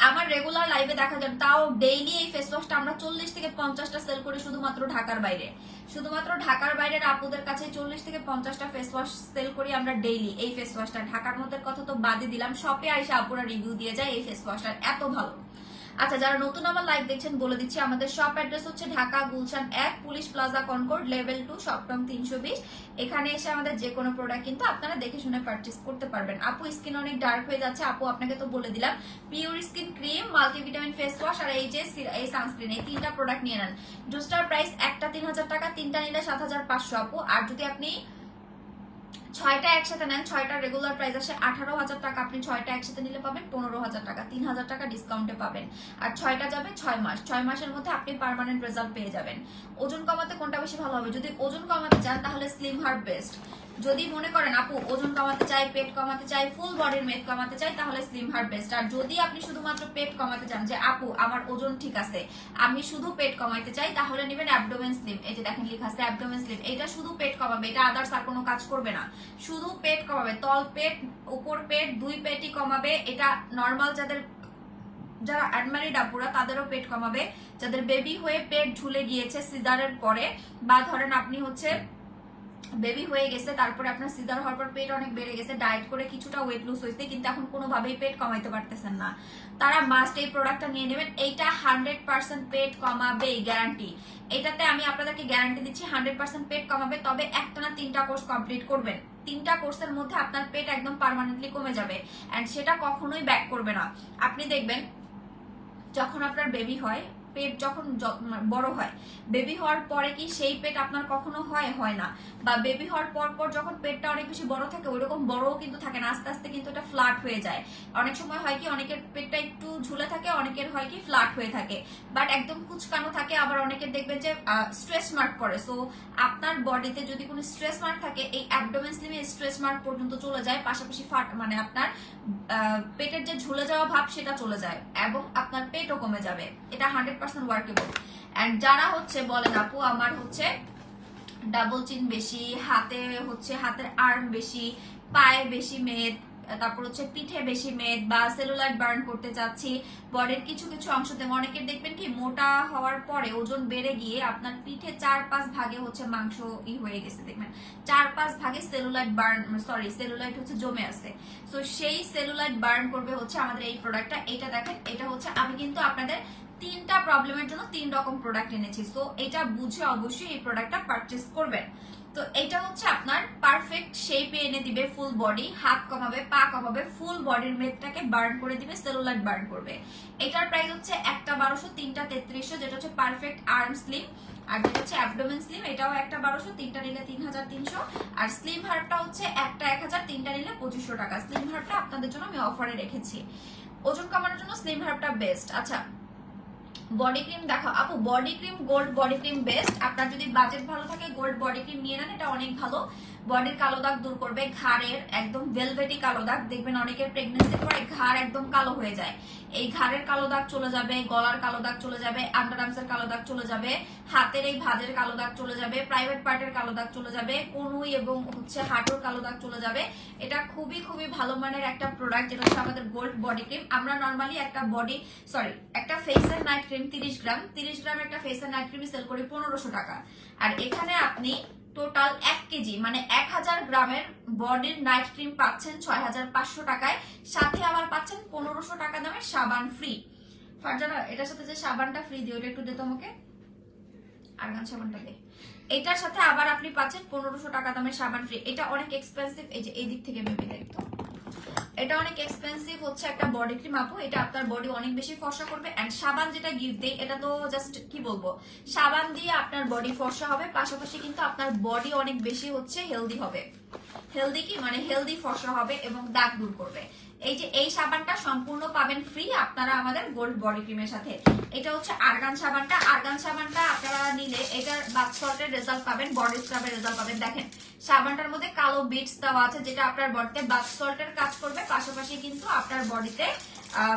[SPEAKER 1] আমার রেগুলার লাইভে দেখা যায়, তাও ডেইলি এই ফেস ওয়াশটা আমরা 40 থেকে 50টা সেল করি শুধুমাত্র ঢাকার বাইরে। শুধুমাত্র ঢাকার বাইরের আপুদের কাছে 40 থেকে 50টা ফেস ওয়াশ সেল করি আমরা ডেইলি এই ফেস ওয়াশটা। ঢাকার মধ্যে কথা তো বাদই দিলাম, শপে আইসা আপুরা রিভিউ দিয়ে যায় এই ফেস ওয়াশটার, এত ভালো। আচ্ছা যারা নতুন আমার লাইভ দেখছেন বলে দিচ্ছি, আমাদের শপ অ্যাড্রেস হচ্ছে Dhaka Gulshan 1 Police Plaza Concord level 2 shop নং 320। এখানে এসে আমাদের যে কোনো প্রোডাক্ট কিন্তু আপনারা দেখে শুনে পারচেজ করতে পারবেন। আপু স্কিন অনেক ডার্ক হয়ে যাচ্ছে আপু, আপনাকে তো বলে দিলাম pure skin cream, multivitamin face wash আর এই যে এই সানস্ক্রিন, এই 3টা প্রোডাক্ট নিয়ে নেন। জুসটার প্রাইস একটা 3000 টাকা, 3টা নিলে 7500 আপু। আর যদি আপনি 6টা একসাথে নেন, 6টার রেগুলার প্রাইস আসে 18000 টাকা, আপনি 6টা একসাথে নিলে পাবেন 15000 টাকা, 3000 টাকা ডিসকাউন্টে পাবেন। আর 6টা যাবে 6 মাস, 6 মাসের মধ্যে আপনি পার্মানেন্ট রেজাল্ট পেয়ে যাবেন। ওজন কমাতে কোনটা বেশি ভালো হবে? যদি ওজন কমাতে চান তাহলে স্লিম হার্ট বেস্ট। যদি মনে করেন আপু ওজন কমাতে চাই, পেট কমাতে চাই, ফুল বডির মেদ কমাতে চাই, তাহলে স্লিম হার্ট বেস্ট। আর যদি আপনি শুধুমাত্র পেট কমাতে চান, যে আপু আমার ওজন ঠিক আছে, আমি শুধু পেট কমাইতে চাই, তাহলে নেবেন অ্যাবডোমেন স্লিম। এই যে দেখেন লেখা আছে অ্যাবডোমেন স্লিম, এটা শুধু পেট কমাবে, এটা আদার্স আর কোনো কাজ করবে না, শুধু পেট কমাবে। তল পেট, উপর পেট, দুই পেটই কমাবে। এটা নর্মাল যারা আনম্যারিড আপুরা তাদেরও পেট কমাবে, যাদের বেবি হয়ে পেট ঝুলে গিয়েছে সিজারের পরে, বা ধরেন আপনি হচ্ছে বেবি হয়ে গেছে তারপরে আপনার সিজার হওয়ার পর পেট অনেক বেড়ে গেছে, ডায়েট করে কিছুটা ওয়েট লুজ হয়েছে কিন্তু এখন কোনোভাবেই পেট কমাইতে পারতেছেন না, তারা মাস্ট এই প্রোডাক্টটা নিয়ে নেবেন। এইটা 100% পেট কমাবে গ্যারান্টি। এটাতে আমি আপনাদেরকে গ্যারান্টি দিচ্ছি 100% পেট কমাবে। তবে একটা না 3টা কোর্স কমপ্লিট করবেন, 3টা কোর্সের মধ্যে আপনার পেট একদম পার্মানেন্টলি কমে যাবে, এন্ড সেটা কখনোই ব্যাক করবে না। আপনি দেখবেন যখন আপনার বেবি হয়, পেট যখন বড় হয়, বেবি হওয়ার পরে কি সেই পেট আপনার কখনো হয় না, বা বেবি হওয়ার পর যখন পেটটা অনেক বেশি বড় থাকে ওইরকম বড়ও কিন্তু থাকে না, আস্তে আস্তে কিন্তু এটা ফ্ল্যাট হয়ে যায়। অনেক সময় হয় কি অনেকের পেটটা একটু ঝুলে থাকে, অনেকের হয় কি ফ্ল্যাট হয়ে থাকে, বাট একদম কুচকানো থাকে, আবার অনেকের দেখবেন যে স্ট্রেচ মার্ক করে। সো আপনার বডিতে যদি কোনো স্ট্রেচ মার্ক থাকে, এই অ্যাবডোমেন স্লিমে স্ট্রেচ মার্ক পর্যন্ত চলে যায়, পাশাপাশি মানে আপনার পেটের যে ঝুলে যাওয়া ভাব সেটা চলে যায়, এবং আপনার পেটও কমে যাবে। এটা 100% ওয়ার্কেবল। এন্ড যারা হচ্ছে বলেন আপু আমার হচ্ছে ডাবল চিন বেশি, হাতে হচ্ছে হাতের আর্ম বেশি, পায়ে বেশি মেদ, তারপর হচ্ছে পিঠে বেশি মেদ, বা সেলুলাইট বার্ন করতে চাচ্ছি বডির কিছু কিছু অংশতে, অনেকের দেখবেন কি মোটা হওয়ার পরে ওজন বেড়ে গিয়ে আপনার পিঠে 4-5 ভাগে হচ্ছে মাংস হয়ে গেছে, দেখবেন 4-5 ভাগে সেলুলাইট বার্ন, সেলুলাইট হচ্ছে জমে আছে। তো সেই সেলুলাইট বার্ন করবে হচ্ছে আমাদের এই প্রোডাক্টটা। এটা দেখেন, এটা হচ্ছে আমি কিন্তু আপনাদের 3টা প্রবলেমের জন্য 3 রকম প্রোডাক্ট এনেছি। সো এটা বুঝে অবশ্যই এই প্রোডাক্টটা পারচেজ করবেন। তো এটা হচ্ছে আপনার পারফেক্ট শেপে এনে দিবে ফুল বডি, হাত কমাবে, পা কমাবে, ফুল বডির মেদটাকে বার্ন করে দিবে, সেলুলাইট বার্ন করবে। এটার প্রাইস হচ্ছে একটা 1200, 3টা 3300, যেটা হচ্ছে পারফেক্ট আর্ম স্লিম। আর যেটা হচ্ছে অ্যাবডোমেন স্লিম, এটাও একটা 1200, 3টা নিলে 3300। আর স্লিম হার্টটা হচ্ছে একটা 1000, 3টা নিলে 2500 টাকা। স্লিম হার্টটা আপনাদের জন্য আমি অফারে রেখেছি। ওজন কমানোর জন্য স্লিম হার্টটা বেস্ট। আচ্ছা, বডি ক্রিম দেখো আপু, body cream gold body cream best. আপনার যদি বাজেট ভালো থাকে গোল্ড বডি ক্রিম নিয়ে নেন, এটা অনেক ভালো। বডির কালো দাগ দূর করবে, ঘাড়ের একদম ভেলভেটি কালো দাগ, দেখবেন অনেকের প্রেগন্যান্সির পরে ঘাড় একদম কালো হয়ে যায়, এই ঘাড়ের কালো দাগ চলে যাবে, গলার কালো দাগ চলে যাবে, আন্ডার আর্মসের কালো দাগ চলে যাবে, হাতের এই ভাঁজের কালো দাগ চলে যাবে, প্রাইভেট পার্টের কালো দাগ চলে যাবে, কনুই এবং হচ্ছে হাঁটুর কালো দাগ চলে যাবে। এটা খুবই খুবই ভালো মানের একটা প্রোডাক্ট, যেটা হচ্ছে আমাদের গোল্ড বডি ক্রিম। আমরা নর্মালি একটা ফেসের নাইট ক্রিম 30 গ্রাম একটা ফেসের নাইট ক্রিম সেল করি 1500 টাকা। আর এখানে আপনি টোটাল 1 কেজি মানে 1000 গ্রামের বডির নাইট ক্রিম পাচ্ছেন 6500 টাকায়, সাথে আবার পাচ্ছেন 1500 টাকা দামের সাবান ফ্রি। ফারজানা, এটার সাথে যে সাবানটা ফ্রি দিও, এটা একটু দে তোমাকে, আরগান সাবানটা দে। এটার সাথে আবার আপনি পাচ্ছেন 1500 টাকা দামের সাবান ফ্রি। এটা অনেক এক্সপেন্সিভ, এই যে এই দিক থেকে ভেবে দেখতো, এটা অনেক এক্সপেন্সিভ হচ্ছে একটা বডি ক্রিম আপু। এটা আপনার বডি অনেক বেশি ফর্সা করবে। এন্ড সাবান যেটা গিফট দেয়, এটা তো জাস্ট কি বলবো, সাবান দিয়ে আপনার বডি ফর্সা হবে, পাশাপাশি কিন্তু আপনার বডি অনেক বেশি হচ্ছে হেলদি হবে। হেলদি কি মানে হেলদি ফর্সা হবে এবং দাগ দূর করবে। এই যে এই সাবানটা সম্পূর্ণ পাবেন ফ্রি আপনারা আমাদের গোল্ড বডি ক্রিমের সাথে। এটা হচ্ছে আরগান সাবানটা। আরগান সাবানটা আপনারা নিলে এটার বাথ সল্টের রেজাল্ট পাবেন, বডি স্ক্রাবের রেজাল্ট পাবেন। দেখেন সাবানটার মধ্যে কালো বিটস দেওয়া আছে, যেটা আপনার বডিতে বাথ সল্টের কাজ করবে, পাশাপাশি কিন্তু আপনার বডিতে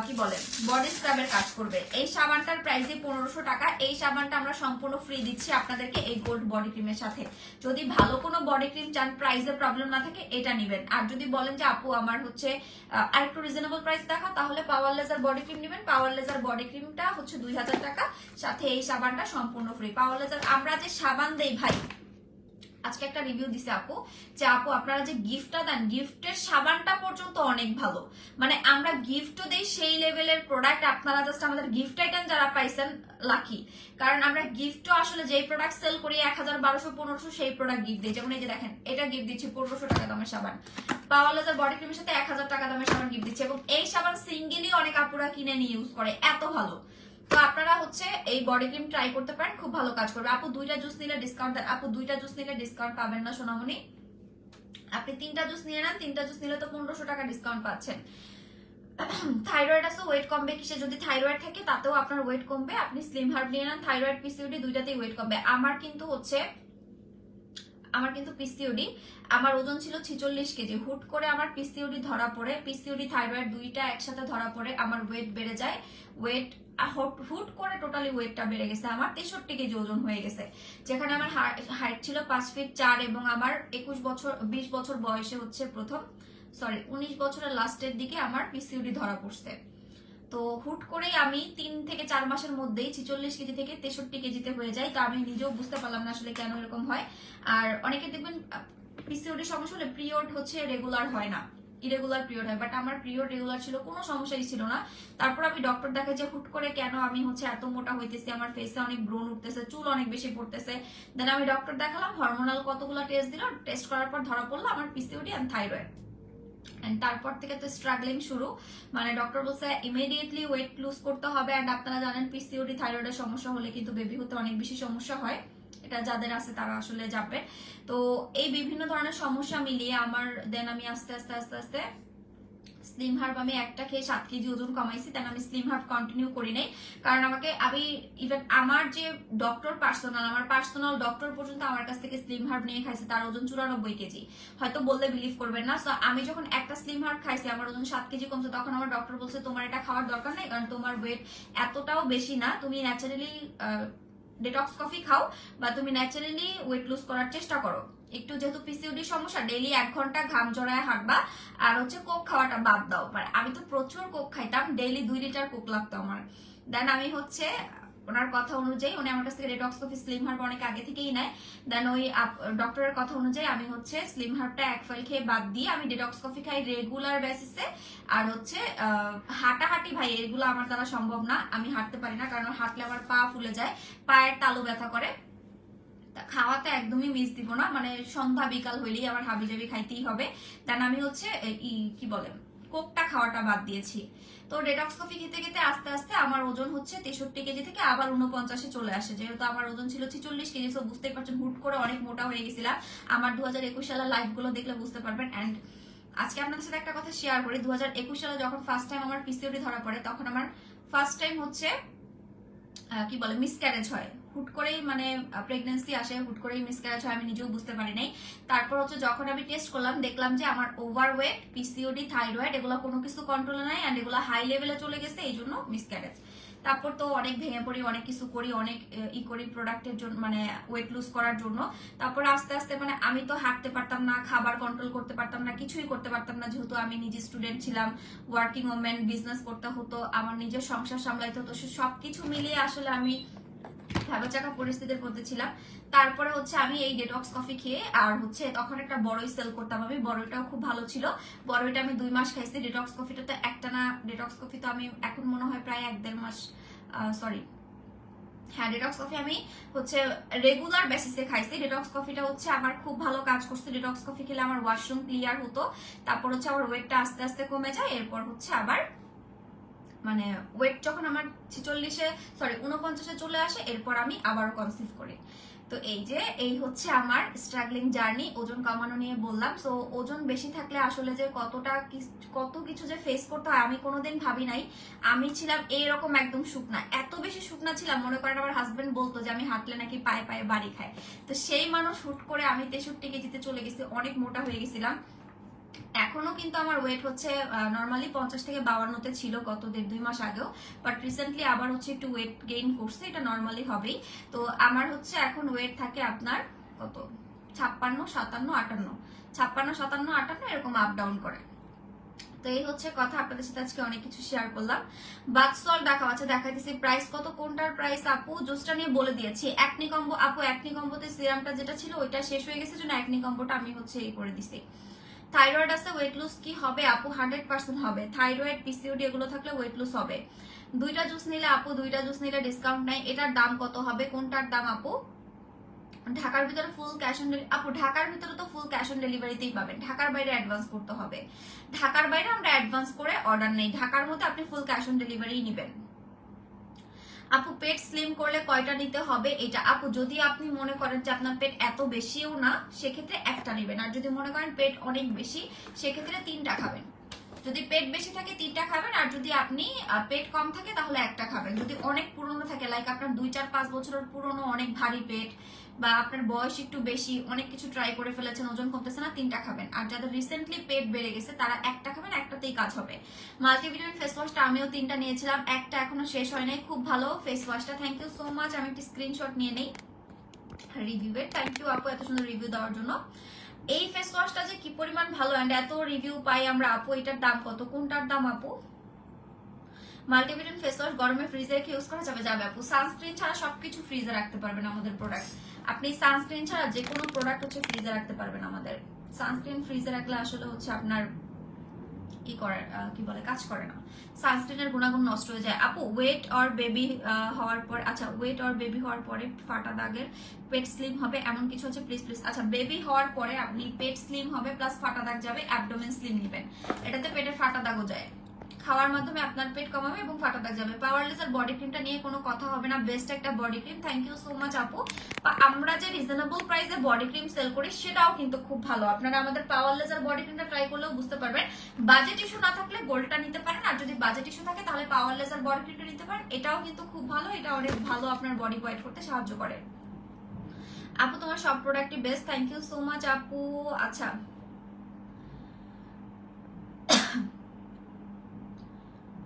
[SPEAKER 1] কি বলে বডি স্ক্রাবের কাজ করবে। এই সাবানটার প্রাইস 1500 টাকা। এই সাবানটা আমরা সম্পূর্ণ ফ্রি দিচ্ছি আপনাদেরকে এই গোল্ড বডি ক্রিমের সাথে। যদি ভালো কোনো বডি ক্রিম চান, প্রাইসে প্রবলেম না থাকে, এটা নেবেন। আর যদি বলেন যে আপু আমার হচ্ছে আরেকটু রিজনেবল প্রাইস দেখা, তাহলে পাওয়ার লেজার বডি ক্রিম নেবেন। পাওয়ার লেজার বডি ক্রিমটা হচ্ছে 2000 টাকা, সাথে এই সাবানটা সম্পূর্ণ ফ্রি। পাওয়ার লেজার আমরা যে সাবান দেই ভাই, আজকে একটা রিভিউ দিছে আপু যে আপু আপনারা যে গিফটটা দেন, গিফটের সাবানটা পর্যন্ত অনেক ভালো। মানে আমরা গিফটও দেই সেই লেভেলের প্রোডাক্ট। আপনারা জাস্ট আমাদের গিফট আইটেম যারা পাইছেন লাকি, কারণ আমরা গিফটও আসলে যেই প্রোডাক্ট সেল করি 1000, 1200, 1500 সেই প্রোডাক্ট গিফট দিই। যেমন এই যে দেখেন, এটা গিফট দিচ্ছি 1500 টাকা দামের সাবান। পাওয়ার লেজার বডি ক্রিমের সাথে 1000 টাকা দামের সাবান গিফট দিচ্ছে, এবং এই সাবান সিঙ্গেলি অনেক আপুরা কিনে নিয়ে ইউজ করে, এত ভালো। তো আপনারা হচ্ছে এই বডি ক্রিম ট্রাই করতে পারেন, খুব ভালো কাজ করবে। আপু 2টা জুস নিলে ডিসকাউন্ট, আপু 2টা জুস নিলে ডিসকাউন্ট পাবেন না সোনামণি, আপনি 3টা জুস নিয়ে নেন, 3টা জুস নিলে তো 1500 টাকা ডিসকাউন্ট পাচ্ছেন। থাইরয়েড আছে, ওয়েট কমবে কিসে, যদি থাইরয়েড থাকে তাতেও আপনার ওয়েট কমবে। আপনি স্লিম হার্ট নিয়ে নেন, থাইরয়েড পিসিওডি দুইটাতেই ওয়েট কমবে। আমার কিন্তু পিসিওডি, আমার ওজন ছিল 46 কেজি, হুট করে আমার পিসিওডি ধরা পড়ে, পিসিওডি থাইরয়েড দুইটা একসাথে ধরা পড়ে আমার ওয়েট বেড়ে যায়। ওয়েট হুট করে টোটালি ওয়েটটা বেড়ে গেছে, আমার 63 কেজি ওজন হয়ে গেছে। যেখানে আমার হাইট ছিল 5 ফিট 4, এবং আমার 20 বছর বয়সে হচ্ছে 19 বছরের লাস্টের দিকে আমার পিসিওডি ধরা পড়ছে। তো হুট করেই আমি 3 থেকে 4 মাসের মধ্যেই 46 কেজি থেকে 63 কেজিতে হয়ে যায়। তো আমি নিজেও বুঝতে পারলাম না আসলে কেন এরকম হয়। আর অনেকে দেখবেন পিসিওডি সমস্যা হলে পিরিয়ড হচ্ছে রেগুলার হয় না, ইরেগুলার পিরিয়ড হয়, বাট আমার পিরিয়ড রেগুলার ছিল, কোনো সমস্যাই ছিল না। তারপর আমি ডক্টর দেখাই যে হুট করে কেন আমি হচ্ছে এত মোটা হইতেছি, আমার ফেসে অনেক ব্রণ উঠতেছে, চুল অনেক বেশি পড়তেছে। দেন আমি ডক্টর দেখালাম, হরমোনাল কতগুলো টেস্ট দিল, টেস্ট করার পর ধরা পড়লো আমার পিসিওডি আর থাইরয়েড। তারপর থেকে তো স্ট্রাগলিং শুরু, মানে ডক্টর বলছে ইমিডিয়েটলি ওয়েট লুজ করতে হবে। অ্যান্ড আপনারা জানেন পিসিওডি থাইরয়েডের সমস্যা হলে কিন্তু বেবি হতে অনেক বেশি সমস্যা হয়, এটা যাদের আছে তারা আসলে যাবে। তো এই বিভিন্ন ধরনের সমস্যা মিলিয়ে আমার দেন আমি আস্তে আস্তে আস্তে আস্তে স্লিম হার্ব আমি একটা খেয়ে 7 কেজি ওজন কমাইছি। দেন আমি স্লিম হার্ব কন্টিনিউ করি নাই, কারণ আমি ইভেন আমার যে ডক্টর পার্সোনাল, আমার পার্সোনাল ডক্টর পর্যন্ত আমার কাছ থেকে স্লিম হার্ব নিয়ে খাইছে, তার ওজন 94 কেজি। হয়তো বললে বিলিভ করবেন না। সো আমি যখন একটা স্লিম হার্ব খাইছি আমার ওজন 7 কেজি কমছে, তখন আমার ডক্টর বলছে তোমার এটা খাওয়ার দরকার নেই, কারণ তোমার ওয়েট এতটাও বেশি না, তুমি ন্যাচারালি ডেটক্স কফি খাও বা তুমি ন্যাচারালি ওয়েট লুজ করার চেষ্টা করো। একটু যেহেতু পিসিওডি সমস্যা, ডেইলি 1 ঘন্টা ঘাম জড়ায় হাঁটবা, আর হচ্ছে কোক খাওয়াটা বাদ দাও। মানে আমি তো প্রচুর কোক খাইতাম, ডেইলি 2 লিটার কোক লাগতো আমার। দেন আমি হচ্ছে ওনার কথা অনুযায়ী, উনি আমার কাছ থেকে ডেটক্স কফি স্লিম হার্ব অনেক আগে থেকেই নেয়। দেন ওই ডক্টরের কথা অনুযায়ী আমি হচ্ছে স্লিম হার্বটা 1 ফাইল খেয়ে বাদ দিয়ে আমি ডেটক্স কফি খাই রেগুলার বেসিসে। আর হচ্ছে হাঁটাহাঁটি ভাই এগুলো আমার দ্বারা সম্ভব না, আমি হাঁটতে পারি না, কারণ হাঁটলে আমার পা ফুলে যায়, পায়ের তালু ব্যথা করে। খাওয়াতে একদমই মিস দিব না, মানে সন্ধ্যা বিকাল হইলেই আমার হাবিজাবি খাইতেই হবে। দেন আমি হচ্ছে কি বলে কোকটা খাওয়াটা বাদ দিয়েছি। তো ডেটক্স কফি খেতে খেতে আস্তে আস্তে আমার ওজন হচ্ছে 63 কেজি থেকে আবার 49-এ চলে আসে। যেহেতু আমার ওজন ছিল 46 কেজি, তো বুঝতেই পারছেন হুট করে অনেক মোটা হয়ে গেছিলাম। আমার 2021 সালের লাইফ গুলো দেখলে বুঝতে পারবেন। অ্যান্ড আজকে আপনাদের সাথে একটা কথা শেয়ার করি, 2021 সালে যখন ফার্স্ট টাইম আমার পিসিওডি ধরা পড়ে, তখন আমার ফার্স্ট টাইম হচ্ছে কি বলে মিসক্যারেজ হয়। হুট করেই মানে প্রেগন্যান্সি আসে, হুট করেই মিসক্যারেজ হয়, আমি নিজেও বুঝতে পারি নাই। তারপর হচ্ছে যখন আমি টেস্ট করলাম দেখলাম যে আমার ওভারওয়েট, পিসিওডি, থাইরয়েড এগুলো কোনো কিছু কন্ট্রোলে নাই, এন্ড এগুলো হাই লেভেলে চলে গেছে, এই জন্য মিসক্যারেজ। তারপর তো অনেক ভেঙে পড়ি, অনেক কিছু করি, অনেক করি প্রোডাক্টের জন্য, মানে ওয়েট লুজ করার জন্য। তারপর আস্তে আস্তে মানে আমি তো হাঁটতে পারতাম না, খাবার কন্ট্রোল করতে পারতাম না, কিছুই করতে পারতাম না, যেহেতু আমি নিজে স্টুডেন্ট ছিলাম, ওয়ার্কিং ওমেন, বিজনেস করতে হতো, আমার নিজের সংসার সামলাইতে হতো। সবকিছু মিলিয়ে আসলে আমি ভাবাচাকা পরিস্থিতির মধ্যে ছিলাম। তারপরে হচ্ছে আমি এই ডেটক্স কফি খেয়ে, আর হচ্ছে তখন একটা বড়ই সেল করতাম আমি, বড়ইটাও খুব ভালো ছিল, বড়ইটা আমি 2 মাস খাইছি। ডেটক্স কফিটা তো একটা না, ডেটক্স কফি তো আমি এখন মনে হয় প্রায় 1-1.5 মাস, সরি হ্যাঁ ডেটক্স কফি আমি হচ্ছে রেগুলার বেসিসে খাইছি। ডেটক্স কফিটা হচ্ছে আমার খুব ভালো কাজ করছে। ডেটক্স কফি খেলে আমার ওয়াশরুম ক্লিয়ার হতো, তারপর হচ্ছে আমার ওয়েটটা আস্তে আস্তে কমে যায়। এরপর হচ্ছে আবার মানে ওয়েট যখন আমার 49-এ চলে আসে, এরপর আমি আবারও কনসিভ করি। তো এই হচ্ছে আমার স্ট্রাগলিং জার্নি ওজন কমানো নিয়ে বললাম। সো ওজন বেশি থাকলে আসলে যে কত কিছু যে ফেস করতে হয় আমি কোনোদিন ভাবি নাই। আমি ছিলাম এইরকম একদম শুকনা, এত বেশি শুকনা ছিলাম, মনে করেন আমার হাজবেন্ড বলতো যে আমি হাঁটলে নাকি পায়ে পায়ে বাড়ি খায়। তো সেই মানুষ হুট করে আমি 63 কেজিতে চলে গেছি, অনেক মোটা হয়ে গেছিলাম। এখনো কিন্তু আমার ওয়েট হচ্ছে নর্মালি 50 থেকে 52-তে ছিল গত 1.5-2 মাস আগেও, বাট রিসেন্টলি আবার হচ্ছে একটু ওয়েট গেইন করছে, এটা নর্মালি হবেই। তো আমার হচ্ছে এখন ওয়েট থাকে আপনার কত 56, 57, 58, 56, 57, 58 এরকম আপ ডাউন করে। তো এই হচ্ছে কথা, আপনাদের সাথে আজকে অনেক কিছু শেয়ার করলাম। বাথ সল্ট দেখাও, আচ্ছা দেখাইতেছি। প্রাইস কত, কোনটার প্রাইস আপু জুসটা নিয়ে বলে দিয়েছি। একনি কম্বো আপু, একনি কম্বোতে সিরামটা যেটা ছিল ওইটা শেষ হয়ে গেছে, জন্য একনি কম্বোটা আমি হচ্ছে এই করে দিছি। থাইরয়েড আছে, ওয়েট লুজ কি হবে আপু? 100% হবে। থাইরয়েড, পিসিওডি এগুলো থাকলে ওয়েট লুজ হবে। 2টা জুস নিলে আপু, 2টা জুস নিলে ডিসকাউন্ট নাই। এটার দাম কত হবে, কোনটার দাম আপু? ঢাকার ভিতরে ফুল ক্যাশ অন ডেলিভারি আপু, ঢাকার ভিতরে তো ফুল ক্যাশ অন ডেলিভারিতেই পাবেন, ঢাকার বাইরে অ্যাডভান্স করতে হবে। ঢাকার বাইরে আমরা অ্যাডভান্স করে অর্ডার নেই, ঢাকার মধ্যে আপনি ফুল ক্যাশ অন ডেলিভারি নেবেন। আপু পেট স্লিম করলে কয়টা নিতে হবে? এটা আপু যদি আপনি মনে করেন যে আপনার পেট এত বেশিও না, সেক্ষেত্রে একটা নেবেন। আর যদি মনে করেন পেট অনেক বেশি, সেক্ষেত্রে 3টা খাবেন। যদি পেট বেশি থাকে 3টা খাবেন, আর যদি আপনি পেট কম থাকে তাহলে একটা খাবেন। যদি অনেক পুরনো থাকে, লাইক আপনার 2, 4, 5 বছরের পুরনো অনেক ভারী পেট, বা আপনার বয়স একটু বেশি, অনেক কিছু ট্রাই করে ফেলেছেন, ওজন কমতেছে না, 3টা খাবেন। আর যাদের রিসেন্টলি পেট বেড়ে গেছে তারা একটা খাবেন, একটাতেই কাজ হবে। মাল্টিভিটামিন ফেস ওয়াশটা আমিও 3টা নিয়েছিলাম, একটা এখনো শেষ হয় নাই, খুব ভালো ফেস ওয়াশটা। Thank you so much. আমি একটি স্ক্রিনশট নিয়ে নেই রিভিউয়ের। থ্যাংক ইউ আপু এত সুন্দর রিভিউ দেওয়ার জন্য। এই ফেস ওয়াশটা যে কি পরিমাণ ভালো, এন্ড এত রিভিউ পাই আমরা আপু। এটার দাম কত, কোনটার দাম আপু? মাল্টিভিটামিন ফেস ওয়াশ গরমে ফ্রিজে রেখে ইউজ করা যাবে? যাবে আপু। সানস্ক্রিন ছাড়া সবকিছু ফ্রিজে রাখতে পারবেন আমাদের প্রোডাক্ট। আপনি সানস্ক্রিন ছাড়া যে কোনো প্রোডাক্ট হচ্ছে ফ্রিজে রাখতে পারবেন আমাদের। সানস্ক্রিন ফ্রিজে রাখলে আসলে হচ্ছে আপনার করে কি বলে কাজ করে না, সানস্ক্রিনের গুণাগুণ নষ্ট হয়ে যায়। আপু ওয়েট অর বেবি হওয়ার পর, আচ্ছা ওয়েট অর বেবি হওয়ার পরে ফাটা দাগের পেট স্লিম হবে এমন কিছু হচ্ছে প্লিজ প্লিজ। আচ্ছা বেবি হওয়ার পরে আপনি পেট স্লিম হবে প্লাস ফাটা দাগ যাবে, অ্যাবডোমেন স্লিম নেবেন, এটাতে পেটের ফাটা দাগও যায়, খাওয়ার মাধ্যমে আপনার পেট কমাবে এবং ফাটা দাগ যাবে। পাওয়ার লেজার বডি ক্রিমটা নিয়ে কোনো কথা হবে না, বেস্ট একটা body cream. Thank you so much আপু। আমরা যে রিজনেবল প্রাইসে বডি ক্রিম সেল করি সেটাও কিন্তু খুব ভালো, আপনারা আমাদের পাওয়ার লেজার বডি ক্রিমটা ট্রাই করলেও বুঝতে পারবেন। বাজেট ইস্যু না থাকলে গোল্ডটা নিতে পারেন, আর যদি বাজেট ইস্যু থাকে তাহলে পাওয়ার লেজার বডি ক্রিমটা নিতে পারেন, এটাও কিন্তু খুব ভালো, এটা অনেক ভালো আপনার বডি হোয়াইট করতে সাহায্য করে। আপু তোমার সব প্রোডাক্টই best, thank you so much আপু। আচ্ছা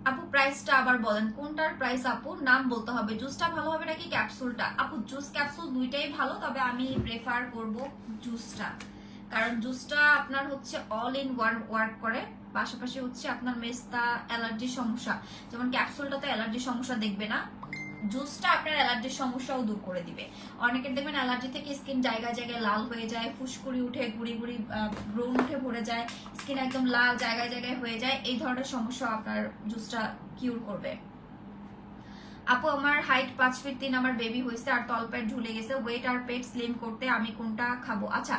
[SPEAKER 1] আপু প্রাইসটা আবার বলেন, কোনটার প্রাইস আপু? নাম বলতে হবে। জুসটা ভালো হবে নাকি ক্যাপসুলটা? আপু জুস ক্যাপসুল দুইটাই ভালো, তবে আমি প্রেফার করব জুসটা, কারণ জুসটা আপনার হচ্ছে অল ইন ওয়ান ওয়ার্ক করে, পাশাপাশি হচ্ছে আপনার মেস্তা অ্যালার্জির সমস্যা, যেমন ক্যাপসুলটাতে অ্যালার্জির সমস্যা দেখবে না, জুসটা আপনার অ্যালার্জির সমস্যাও দূর করে দিবে। অনেকের দেখবেন অ্যালার্জি থেকে স্কিন জায়গায় জায়গায় লাল হয়ে যায়, ফুসকুড়ি উঠে গুড়ি গুড়ি ব্রণ উঠে ভরে যায়, স্কিন একদম লাল জায়গায় জায়গায় হয়ে যায়, এই ধরনের সমস্যা আপনার জুসটা কিউর করবে। আপু আমার হাইট 5 ফিট 3, আমার বেবি হয়েছে আর তলপেট ঝুলে গেছে, ওয়েট আর পেট স্লিম করতে আমি কোনটা খাবো? আচ্ছা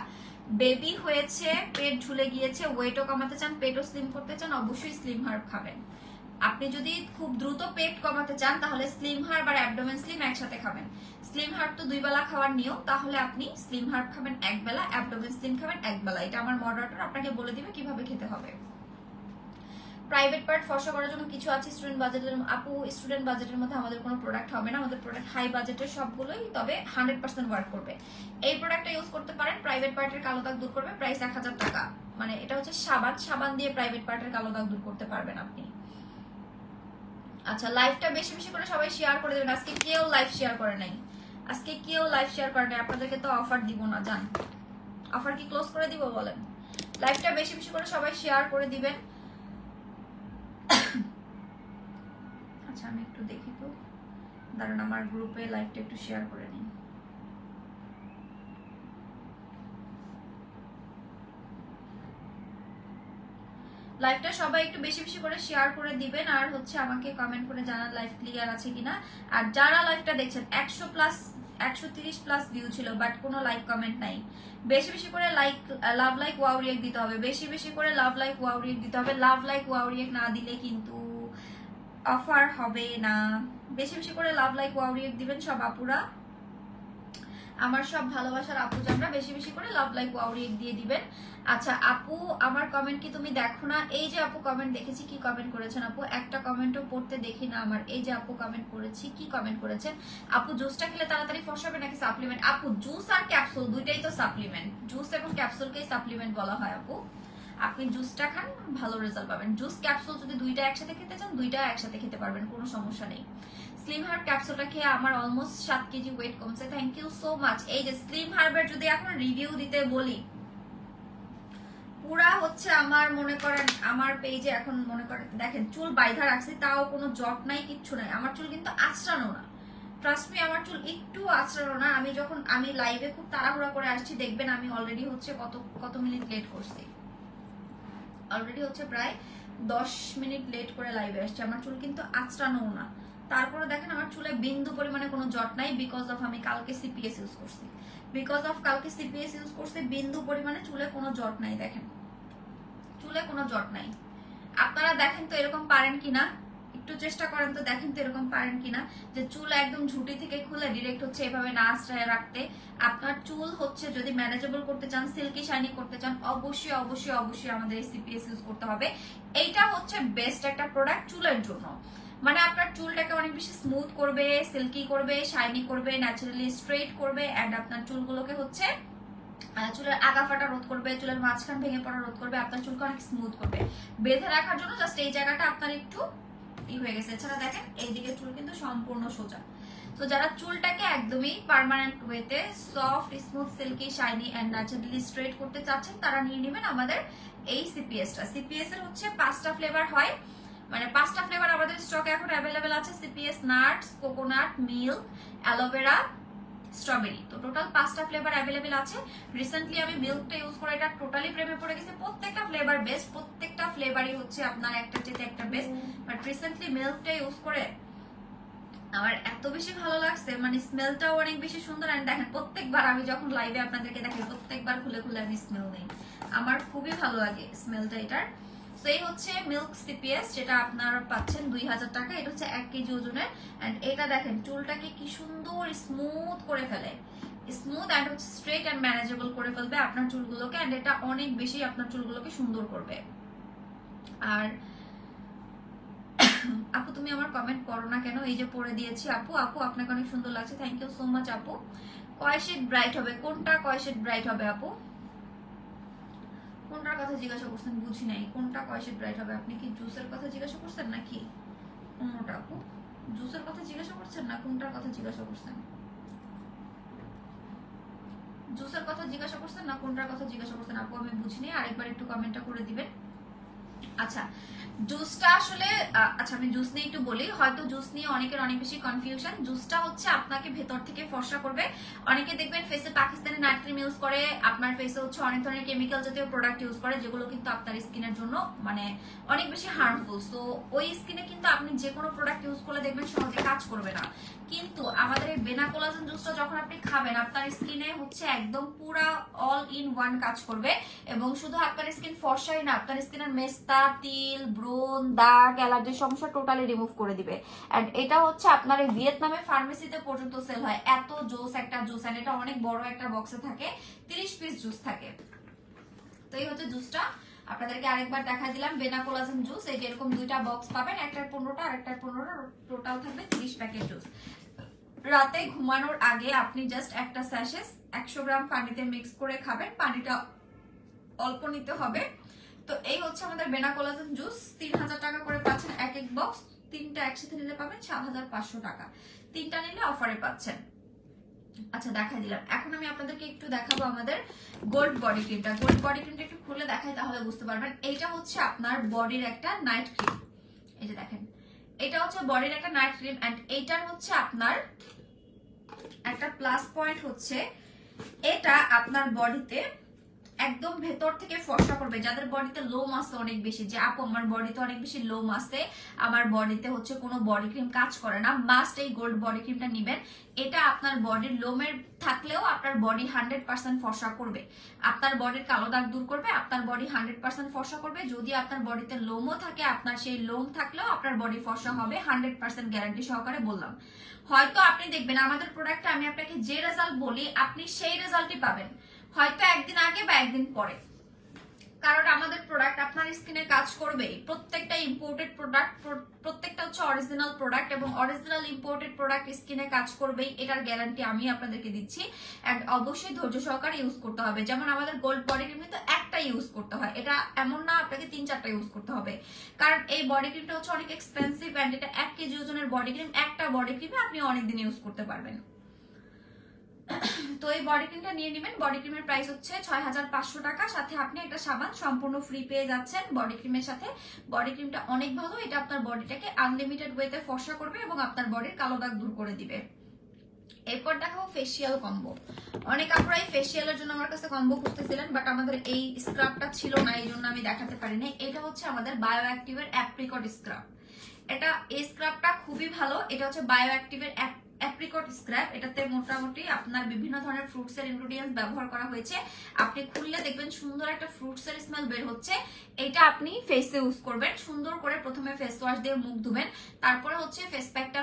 [SPEAKER 1] বেবি হয়েছে, পেট ঝুলে গিয়েছে, ওয়েটও কমাতে চান, পেটও স্লিম করতে চান, অবশ্যই স্লিম হার্ব খাবেন। আপনি যদি খুব দ্রুত পেট কমাতে চান তাহলে স্লিম হার্ব আর অ্যাবডোমেন স্লিম একসাথে খাবেন। স্লিম হার্ব তো 2 বেলা খাওয়ার নিয়ম, তাহলে আপনি স্লিম হার্ব খাবেন 1 বেলা, অ্যাবডোমেন স্লিম খাবেন 1 বেলা। এটা আমার মডারেটর আপনাকে বলে দিবে কিভাবে খেতে হবে। প্রাইভেট পার্ট ফর্সা করার জন্য কিছু আছে স্টুডেন্ট বাজেটের? আপু স্টুডেন্ট বাজেটের মধ্যে আমাদের কোনো প্রোডাক্ট হবে না, আমাদের প্রোডাক্ট হাই বাজেটের সবগুলোই, তবে 100% ওয়ার্ক করবে। এই প্রোডাক্টটা ইউজ করতে পারেন, প্রাইভেট পার্টের কালো দাগ দূর করবে, প্রাইস 1000 টাকা। মানে এটা হচ্ছে সাবান দিয়ে প্রাইভেট পার্টের কালো দাগ দূর করতে পারবেন আপনি। আচ্ছা লাইভটা বেশি বেশি করে সবাই শেয়ার করে দেবেন। আজকে কেউ লাইভ শেয়ার করে নাই, আজকে কেউ লাইভ শেয়ার করে নাই, আপনাদেরকে তো অফার দিব না, জান অফার কি ক্লোজ করে দিব বলেন? লাইভটা বেশি বেশি করে সবাই শেয়ার করে দিবেন। আচ্ছা আমি একটু দেখি তো, দাঁড়ান আমার গ্রুপে লাইভটা একটু শেয়ার করে নিই। লাইভটা সবাই একটু বেশি বেশি করে শেয়ার করে দিবেন, আর হচ্ছে আমাকে কমেন্ট করে জানান লাইভ ক্লিয়ার আছে কিনা। আর যারা লাইভটা দেখছেন 130+ ভিউ ছিল, বাট কোনো লাইক কমেন্ট নাই। বেশি বেশি করে লাভ লাইক ওয়াও রিয়েক্ট দিতে হবে, বেশি বেশি করে লাভ লাইক ওয়াও রিয়েক্ট দিতে হবে। লাভ লাইক ওয়াও রিয়েক্ট না দিলে কিন্তু অফার হবে না। বেশি বেশি করে লাভ লাইক ওয়াও রিয়েক্ট দিবেন সব আপুরা, আমার সব ভালোবাসার আপু জানরা, বেশি বেশি করে লাভ লাইক ওয়াও রিয়েক্ট দিয়ে দিবেন। আচ্ছা আপু আমার কমেন্ট কি তুমি দেখো না? এই যে আপু কমেন্ট দেখেছি, কি কমেন্ট করেছেন আপু? একটা কমেন্টও পড়তে দেখি না আমার। এই যে আপু কমেন্ট করেছি, কি কমেন্ট করেছেন? আপু জুসটা খেলে তাড়াতাড়ি ফসাবে নাকি সাপ্লিমেন্ট? আপু জুস আর ক্যাপসুল দুইটাই তো সাপ্লিমেন্ট, জুস এবং ক্যাপসুলকেই সাপ্লিমেন্ট বলা হয় আপু। আপনি জুসটা খান, ভালো রেজাল্ট পাবেন। জুস ক্যাপসুল যদি দুইটা একসাথে খেতে চান, দুইটা একসাথে খেতে পারবেন, কোনো সমস্যা নেই। স্লিম হার্ব ক্যাপসুলটা খেয়ে আমার অলমোস্ট 7 কেজি ওয়েট কমছে, থ্যাংক ইউ সো মাচ। এই যে স্লিম হার্বের যদি এখন রিভিউ দিতে বলি, পুরা হচ্ছে আমার মনে করেন আমার পেজে এখন মনে করেন দেখেন চুল বাইধা রাখছি, তাও কোনো জট নাই, কিচ্ছু নাই। আমার চুল কিন্তু আঁচড়ানো না, ট্রাস্ট মি আমার চুল একটু আঁচড়ানো না। আমি লাইভে খুব তাড়াহুড়া করে আসছি, দেখবেন আমি অলরেডি হচ্ছে কত মিনিট লেট করছি, অলরেডি হচ্ছে প্রায় 10 মিনিট লেট করে লাইভে আসছে। আমার চুল কিন্তু আঁচড়ানো না, তারপরে দেখেন আমার চুলে বিন্দু পরিমাণে কোনো জট নাই, বিকজ অফ আমি কালকে সিপিএস ইউজ করছি, বিন্দু পরিমাণে চুলে কোনো জট নাই, দেখেন চুলে কোনো জট নাই। আপনারা দেখেন তো এরকম পারেন কিনা, একটু চেষ্টা করেন তো, দেখেন তো এরকম পারেন কিনা যে চুল একদম ঝুঁটি থেকে খুলে ডিরেক্ট হচ্ছে এভাবে না আশ্রয় রাখতে। আপনার চুল হচ্ছে যদি ম্যানেজেবল করতে চান, সিল্কি শাইনি করতে চান, অবশ্যই অবশ্যই অবশ্যই আমাদের এই সিপিএস ইউজ করতে হবে। এইটা হচ্ছে বেস্ট একটা প্রোডাক্ট চুলের জন্য, মানে আপনার চুলটাকে অনেক বেশি স্মুথ করবে, সিল্কি করবে, শাইনি করবে, ন্যাচারালি স্ট্রেট করবে, এন্ড আপনার চুলগুলোকে হচ্ছে চুলের আগা ফাটা রোধ করবে, চুলের মাঝখান ভেঙে পড়া রোধ করবে, আপনার চুলকে অনেক স্মুথ করবে। বেঁধে রাখার জন্য জাস্ট এই জায়গাটা আপনার একটু হয়ে গেছে, এছাড়া দেখেন এইদিকে চুল কিন্তু সম্পূর্ণ সোজা। তো যারা চুলটাকে একদমই পার্মানেন্ট ওয়েতে soft, smooth, silky, shiny and naturally straight করতে চাচ্ছেন, তারা নিয়ে নেবেন আমাদের এই সিপিএসটা। সিপিএস এর হচ্ছে 5টা ফ্লেভার হয়, মানে 5টা ফ্লেভার আমাদের স্টকে এখন অ্যাভেলেবেল আছে। CPS nuts, coconut, milk, aloe vera strawberry. তো টোটাল 5টা ফ্লেভার অ্যাভেলেবেল আছে। রিসেন্টলি আমি মিল্কটা ইউজ করে এটা টোটালি প্রেমে পড়ে গেছে। প্রত্যেকটা ফ্লেভার বেস্ট, প্রত্যেকটা ফ্লেভারই হচ্ছে আপনার একটা চেয়ে একটা বেস্ট, বাট রিসেন্টলি মিল্কটা ইউজ করে আমার এত বেশি ভালো লাগছে, মানে স্মেলটাও অনেক বেশি সুন্দর। আর দেখেন প্রত্যেকবার আমি যখন লাইভে আপনাদেরকে দেখি প্রত্যেকবার খুলে খুলে আমি স্মেল নেই, আমার খুবই ভালো লাগে স্মেলটা এটার। তো এই হচ্ছে মিল্ক সিপিএস, যেটা আপনারা পাচ্ছেন 2000 টাকা। এটা হচ্ছে 1 কেজি ওজনের। এন্ড এটা দেখেন চুলটাকে কি সুন্দর স্মুথ করে ফেলে, স্মুথ এন্ড হচ্ছে স্ট্রেট এন্ড ম্যানেজেবল করে ফেলবে আপনার চুলগুলোকে। এন্ড এটা অনেক বেশি আপনার চুলগুলোকে সুন্দর করবে। আর আপু তুমি আমার কমেন্ট করো না কেন? এই যে পড়ে দিয়েছি আপু। আপু আপনাকে অনেক সুন্দর লাগছে, থ্যাংক ইউ সো মাচ আপু। কয় শেড ব্রাইট হবে? কোনটা কয় শেড ব্রাইট হবে আপু? কোনটার কথা জিজ্ঞাসা করছেন বুঝি নাই। কোনটা কয় শেড ব্রাইট হবে? আপনি কি জুসের কথা জিজ্ঞাসা করছেন নাকি কোনটা আপু? জুসের কথা জিজ্ঞাসা করছেন না কোনটার কথা জিজ্ঞাসা করছেন? জুসের কথা জিজ্ঞাসা করছেন না কোনটার কথা জিজ্ঞাসা করছেন আপু? আমি বুঝিনি, আরেকবার একটু কমেন্টটা করে দিবেন। আচ্ছা জুসটা আসলে আচ্ছা আমি জুস নিয়ে একটু বলি। হয়তো জুস নিয়ে অনেকের অনেক বেশি কনফিউশন। জুসটা হচ্ছে আপনাকে ভেতর থেকে ফর্সা করবে। অনেকে দেখবেন ফেসে পাকিস্তানি নাইট ক্রিম ইউজ করে, আপনার ফেসে হচ্ছে অনেক ধরনের কেমিক্যাল জাতীয় প্রোডাক্ট ইউজ করে, যেগুলো কিন্তু আপনার স্কিনের জন্য মানে অনেক বেশি হার্মফুল। সো ওই স্কিনে কিন্তু আপনি যে কোনো প্রোডাক্ট ইউজ করলে দেখবেন সহজে কাজ করবে না। কিন্তু আমাদের এই বেনা কোলাজেন জুসটা যখন আপনি খাবেন আপনার স্কিনে হচ্ছে একদম পুরা অল ইন ওয়ান কাজ করবে। এবং শুধু আপনার স্কিন ফর্সাই না, আপনার স্কিনের মেস্তা, তিল, ব্রণ, দাগ, অ্যালার্জির সমস্যা টোটালি রিমুভ করে দিবে। এন্ড এটা হচ্ছে আপনার এই ভিয়েতনামে ফার্মেসিতে পর্যন্ত সেল হয়। এত জুস একটা জুস, এন্ড এটা অনেক বড় একটা বক্সে থাকে, 30 পিস জুস থাকে। তো এই হচ্ছে জুসটা আপনাদেরকে আরেকবার দেখা দিলাম, বেনা কোলাজেন জুস। এই যে এরকম দুইটা বক্স পাবেন, একটার 15টা আর একটার 15টা, টোটাল থাকবে 30 প্যাকেট জুস। রাতে ঘুমানোর আগে আপনি জাস্ট একটা স্যাশেস 100 গ্রাম পানিতে মিক্স করে খাবেন, পানিটা অল্প নিতে হবে। তো এই হচ্ছে আমাদের বেনা কোলাজেন জুস। 3000 টাকা করে পাচ্ছেন এক এক বক্স। 3টা একসাথে নিলে পাবেন 7500 টাকা, 3টা নিলে অফারে পাচ্ছেন। আচ্ছা দেখাই দিলাম। এখন আমি আপনাদেরকে একটু দেখাবো আমাদের গোল্ড বডি ক্রিমটা। গোল্ড বডি ক্রিমটা একটু খুলে দেখাই তাহলে বুঝতে পারবেন। এইটা হচ্ছে আপনার বডির একটা নাইট ক্রিম। এই যে দেখেন এটা হচ্ছে বডির একটা নাইট ক্রিম। এন্ড এইটার হচ্ছে আপনার একটা প্লাস পয়েন্ট হচ্ছে এটা আপনার বডিতে একদম ভেতর থেকে ফর্সা করবে। যাদের বডিতে লোম আছে অনেক বেশি, যে আপু আমার বডিতে অনেক বেশি লোম আছে, আমার বডিতে হচ্ছে কোনো বডি ক্রিম কাজ করে না, মাস্ট এই গোল্ড বডি ক্রিমটা নেবেন। এটা আপনার বডির লোমের থাকলেও আপনার বডি 100% ফর্সা করবে, আপনার বডির কালো দাগ দূর করবে, আপনার বডি 100% ফর্সা করবে। যদি আপনার বডিতে লোমও থাকে, আপনার সেই লোম থাকলেও আপনার বডি ফর্সা হবে 100% গ্যারান্টি সহকারে বললাম। হয়তো আপনি দেখবেন আমাদের প্রোডাক্টে আমি আপনাকে যে রেজাল্ট বলি আপনি সেই রেজাল্টই পাবেন, হয়তো একদিন আগে বা একদিন পরে, কারণ আমাদের প্রোডাক্ট আপনার স্কিনে কাজ করবেই। প্রত্যেকটা ইম্পোর্টেড প্রোডাক্ট, প্রত্যেকটা হচ্ছে অরিজিনাল প্রোডাক্ট, এবং অরিজিনাল ইম্পোর্টেড প্রোডাক্ট স্কিনে কাজ করবেই, এটার গ্যারান্টি আমি আপনাদেরকে দিচ্ছি। এন্ড অবশ্যই ধৈর্য সহকারে ইউজ করতে হবে। যেমন আমাদের গোল্ড বডি ক্রিম কিন্তু একটা ইউজ করতে হয়, এটা এমন না আপনাকে 3-4টা ইউজ করতে হবে, কারণ এই বডি ক্রিমটা হচ্ছে অনেক এক্সপেন্সিভ। এন্ড এটা 1 কেজি ওজনের বডি ক্রিম, একটা বডি ক্রিমে আপনি অনেকদিন ইউজ করতে পারবেন। তো এই বডি ক্রিমটা নিয়ে নেবেন। বডি ক্রিমের প্রাইস হচ্ছে 6500 টাকা, সাথে আপনি একটা সাবান সম্পূর্ণ ফ্রি পেয়ে যাচ্ছেন বডি ক্রিমের সাথে। বডি ক্রিমটা অনেক ভালো, এটা আপনার বডিটাকে আনলিমিটেড ওয়েতে ফর্সা করবে এবং আপনার বডির কালো দাগ দূর করে দিবে। এরপর দেখাবো ফেসিয়াল কম্বো। অনেক আপনারাই ফেসিয়ালের জন্য আমার কাছে কম্বো খুঁজতেছিলেন, বাট আমাদের এই স্ক্রাবটা ছিল না, এই জন্য আমি দেখাতে পারিনি। এটা হচ্ছে আমাদের বায়ো অ্যাক্টিভের অ্যাপ্রিকট স্ক্রাব। এটা এই স্ক্রাবটা খুবই ভালো। এটা হচ্ছে বায়ো অ্যাক্টিভের অ্যাপ্রিকট স্ক্রাব। এটাতে মোটামুটি আপনার বিভিন্ন ধরনের ফ্রুটস এর ইনগ্রেডিয়েন্টস ব্যবহার করা হয়েছে। আপনি খুললে দেখবেন সুন্দর একটা ফ্রুটস এর স্মেল বের হচ্ছে। এটা আপনি ফেসে ইউজ করবেন, সুন্দর করে প্রথমে ফেস ওয়াশ দিয়ে মুখ ধুবেন, তারপরে হচ্ছে ফেস প্যাকটা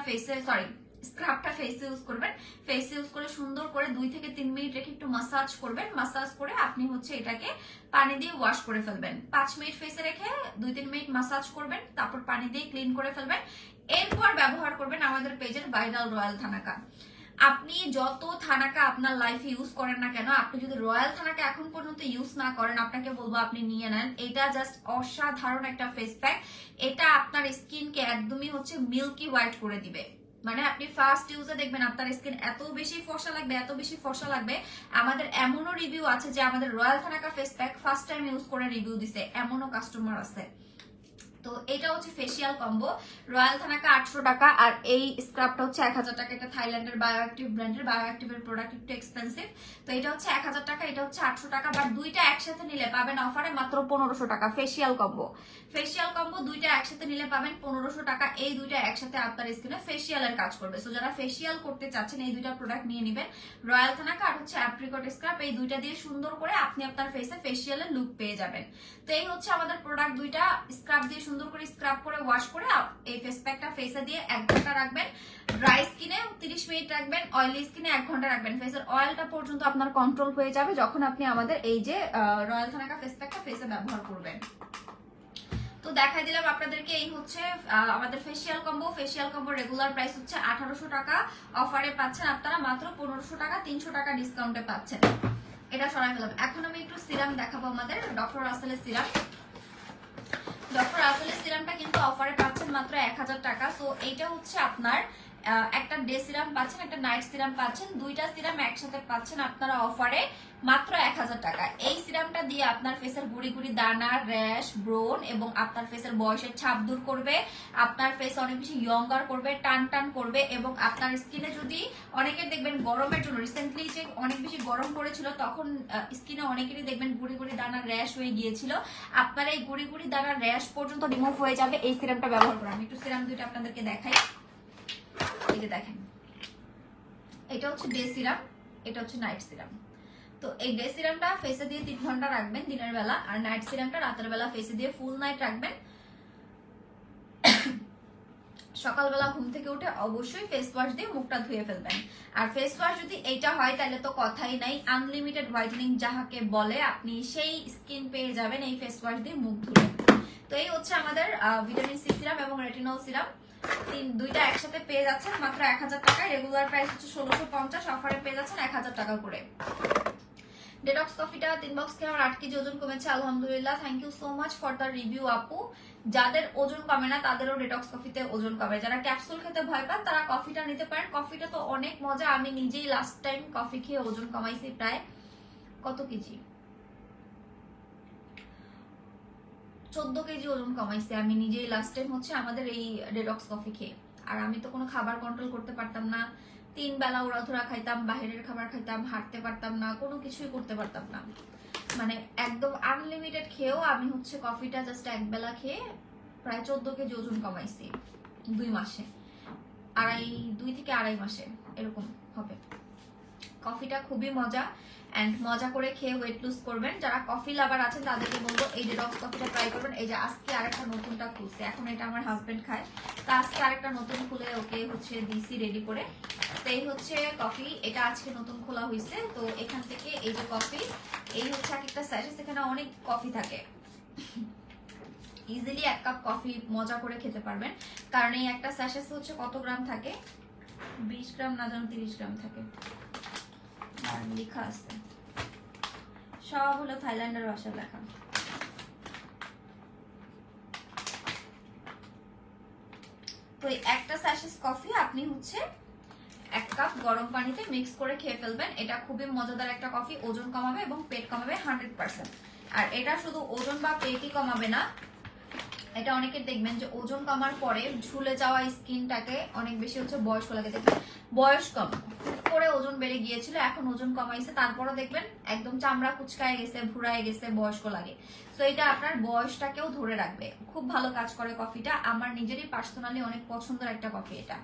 [SPEAKER 1] স্ক্রাবটা ফেসে ইউজ করবেন। ফেসে ইউজ করে সুন্দর করে 2 থেকে 3 মিনিট রেখে একটু মাসাজ করবেন। মাসাজ করে আপনি হচ্ছে এটাকে পানি দিয়ে ওয়াশ করে ফেলবেন। 5 মিনিট ফেসে রেখে 2-3 মিনিট মাসাজ করবেন, তারপর পানি দিয়ে ক্লিন করে ফেলবেন। এরপর ব্যবহার করবেন আমাদের পেজের ভাইরাল রয়্যাল থানাকা। আপনি যত থানাকা আপনার লাইফে ইউজ করেন না কেন, আপনি যদি রয়্যাল থানাকা এখন পর্যন্ত ইউজ না করেন, আপনাকে বলবো আপনি নিয়ে নেন। এটা জাস্ট অসাধারণ একটা ফেস প্যাক। এটা আপনার স্কিনকে একদমই হচ্ছে মিল্কি হোয়াইট করে দিবে। মানে আপনি ফার্স্ট ইউজে দেখবেন আপনার স্কিন এত বেশি ফর্সা লাগবে, এত বেশি ফর্সা লাগবে। আমাদের এমনও রিভিউ আছে যে আমাদের royal thanaka face pack first time use করে রিভিউ দিছে, এমনও কাস্টমার আছে। তো এটা হচ্ছে ফেসিয়াল কম্বো, রয়্যাল থানাকা 800 টাকা, আর এই স্ক্রাবটা হচ্ছে 1000 টাকা। এটা থাইল্যান্ডের বায়োঅ্যাক্টিভ ব্র্যান্ডের, বায়োঅ্যাক্টিভের প্রোডাক্ট, একটু এক্সপেন্সিভ। তো এটা হচ্ছে 1000 টাকা, এটা হচ্ছে 800 টাকা। বাট দুইটা একসাথে নিলে পাবেন অফারে মাত্র 1500 টাকা। ফেসিয়াল কম্বো, ফেসিয়াল কম্বো দুইটা একসাথে নিলে পাবেন 1500 টাকা। এই দুইটা একসাথে আপনার স্কিনে ফেসিয়ালের কাজ করবে। সো যারা ফেসিয়াল করতে চাচ্ছেন এই দুইটা প্রোডাক্ট নিয়ে নেবেন, রয়্যাল থানাকা আর হচ্ছে অ্যাপ্রিকট স্ক্রাব। এই দুইটা দিয়ে সুন্দর করে আপনি আপনার ফেসে ফেসিয়ালের লুক পেয়ে যাবেন। তো এই হচ্ছে আমাদের প্রোডাক্ট দুইটা। স্ক্রাব দিয়ে সুন্দর করে স্ক্রাব করে ওয়াশ করে এই ফেস প্যাকটা ফেসে দিয়ে 1 ঘন্টা রাখবেন। ড্রাই স্কিনে 30 মিনিট রাখবেন, অয়েলি স্কিনে 1 ঘন্টা রাখবেন। ফেসের অয়েলটা পর্যন্ত আপনার কন্ট্রোল হয়ে যাবে যখন আপনি আমাদের এই যে রয়্যাল থানাকা ফেস প্যাকটা ফেসে ব্যবহার করবেন। তো দেখাই দিলাম আপনাদেরকে, এই হচ্ছে আমাদের facial combo. Facial combo regular price হচ্ছে 1800 টাকা, অফারে পাচ্ছেন আপনারা মাত্র 1500 টাকা, 300 টাকা ডিসকাউন্টে পাচ্ছেন। এটা সরাই ফেলাম। এখন আমি একটু সিরাম দেখাবো, আমাদের ডক্টর রাসেলের সিরাম। ডক্টর রাসেলের সিরামটা কিন্তু অফারে পাচ্ছেন মাত্র 1000 টাকা। সো এইটা হচ্ছে আপনার একটা ডে সিরাম পাচ্ছেন, একটা নাইট সিরাম পাচ্ছেন, দুইটা সিরাম একসাথে পাচ্ছেন আপনারা অফারে মাত্র 1000 টাকা। এই সিরামটা দিয়ে আপনার ফেসের গুড়ি গুড়ি দানা, র্যাশ, ব্রোন এবং আপনার ফেসের বয়সের ছাপ দূর করবে, আপনার ফেস অনেক বেশি ইয়ঙ্গার করবে, টান টান করবে। এবং আপনার স্কিনে যদি অনেকের দেখবেন গরমের জন্য রিসেন্টলি যে অনেক বেশি গরম পড়েছিল, তখন স্কিনে অনেকেরই দেখবেন গুড়ি গুড়ি দানা, র্যাশ হয়ে গিয়েছিল। আপনার এই গুড়ি গুড়ি দানা, র্যাশ পর্যন্ত রিমুভ হয়ে যাবে এই সিরামটা ব্যবহার করে। আমি একটু সিরাম দুইটা আপনাদেরকে দেখাই। এই যে দেখেন, এটা হচ্ছে ডে সিরাম, এটা হচ্ছে নাইট সিরাম। তো এই ডে সিরামটা ফেসে দিয়ে 3 ঘন্টা রাখবেন দিনের বেলা, আর নাইট সিরামটা রাতের বেলা ফেসে দিয়ে ফুল নাইট রাখবেন। সকালবেলা ঘুম থেকে উঠে অবশ্যই ফেস ওয়াশ দিয়ে মুখটা ধুয়ে ফেলবেন। আর ফেস ওয়াশ যদি এইটা হয় তাহলে তো কথাই নাই, আনলিমিটেড হোয়াইটেনিং যাহাকে বলে, আপনি সেই স্কিন পেয়ে যাবেন এই ফেস ওয়াশ দিয়ে মুখ ধুয়ে। তো এই হচ্ছে আমাদের ভিটামিন সি সিরাম এবং রেটিনল সিরাম, দুইটা একসাথে পেয়ে যাচ্ছেন মাত্র 1000 টাকায়। রেগুলার প্রাইস হচ্ছে 1650, অফারে পেয়ে যাচ্ছেন 1000 টাকা করে। ডেটক্স কফিটা 3 বক্স খেয়ে আমার 8 কেজি ওজন কমেছে, আলহামদুলিল্লাহ। Thank you so much for the review আপু। যাদের ওজন কমে না তাদেরও ডেটক্স কফিতে ওজন কমে। যারা ক্যাপসুল খেতে ভয় পান তারা কফিটা নিতে পারেন। কফিটা তো অনেক মজা, আমি নিজেই লাস্ট টাইম কফি খেয়ে ওজন কমাইছি প্রায় কত কেজি, 14 কেজি ওজন কমাইছি আমি নিজেই লাস্ট টাইম হচ্ছে আমাদের এই ডেটক্স কফি খেয়ে। আর আমি তো কোনো খাবার কন্ট্রোল করতে পারতাম না, 3 বেলা উড়াধুরা খাইতাম, বাইরের খাবার খাইতাম, হাঁটতে পারতাম না, কোনো কিছুই করতে পারতাম না। মানে একদম আনলিমিটেড খেয়েও আমি হচ্ছে কফিটা জাস্ট 1 বেলা খেয়ে প্রায় 14 কেজি ওজন কমাইছি 2 মাসে, 2 থেকে আড়াই মাসে এরকম হবে। কফিটা খুবই মজা, এন্ড মজা করে খেয়ে ওয়েট লুজ করবেন। যারা কফি লাভার আছেন তাদেরকে বলবো এই ডেটক্স কফিটা ট্রাই করবেন। এই যে আজকে আরেকটা নতুনটা খুলছে, এখন এটা আমার হাজবেন্ড খায়, তো আজকে আরেকটা নতুন খুলে ওকে হচ্ছে দিছি রেডি করে। তো এই হচ্ছে কফি, এটা আজকে নতুন খোলা হয়েছে। তো এখান থেকে এই যে কফি, এই হচ্ছে এক একটা স্যাশেস, এখানে অনেক কফি থাকে, ইজিলি 1 কাপ কফি মজা করে খেতে পারবেন। কারণ এই একটা স্যাশেস হচ্ছে কত গ্রাম থাকে, 20 গ্রাম না জানো 30 গ্রাম থাকে, আর লেখা আছে সব হলো থাইল্যান্ডের ভাষা লেখা। তো একটা স্যাশেস কফি আপনি হচ্ছে 1 কাপ গরম পানিতে মিক্স করে খেয়ে ফেলবেন। এটা খুবই মজাদার একটা কফি, ওজন কমাবে এবং পেট কমাবে 100%। আর এটা শুধু ওজন বা পেটই কমাবে না, এটা অনেকে দেখবেন যে ওজন কমার পরে ঝুলে যাওয়া স্কিনটাকে অনেক বেশি হচ্ছে বয়স্ক লাগে। দেখবেন বয়স কম করে ওজন বেড়ে গিয়েছিল, এখন ওজন কমাইছে, তারপরে দেখবেন একদম চামড়া কুচকায় গেছে, ভুরায় গেছে, বয়স্ক লাগে। তো এটা আপনার বয়সটাকেও ধরে রাখবে, খুব ভালো কাজ করে কফিটা। আমার নিজেরই পার্সোনালি অনেক পছন্দের একটা কফি এটা।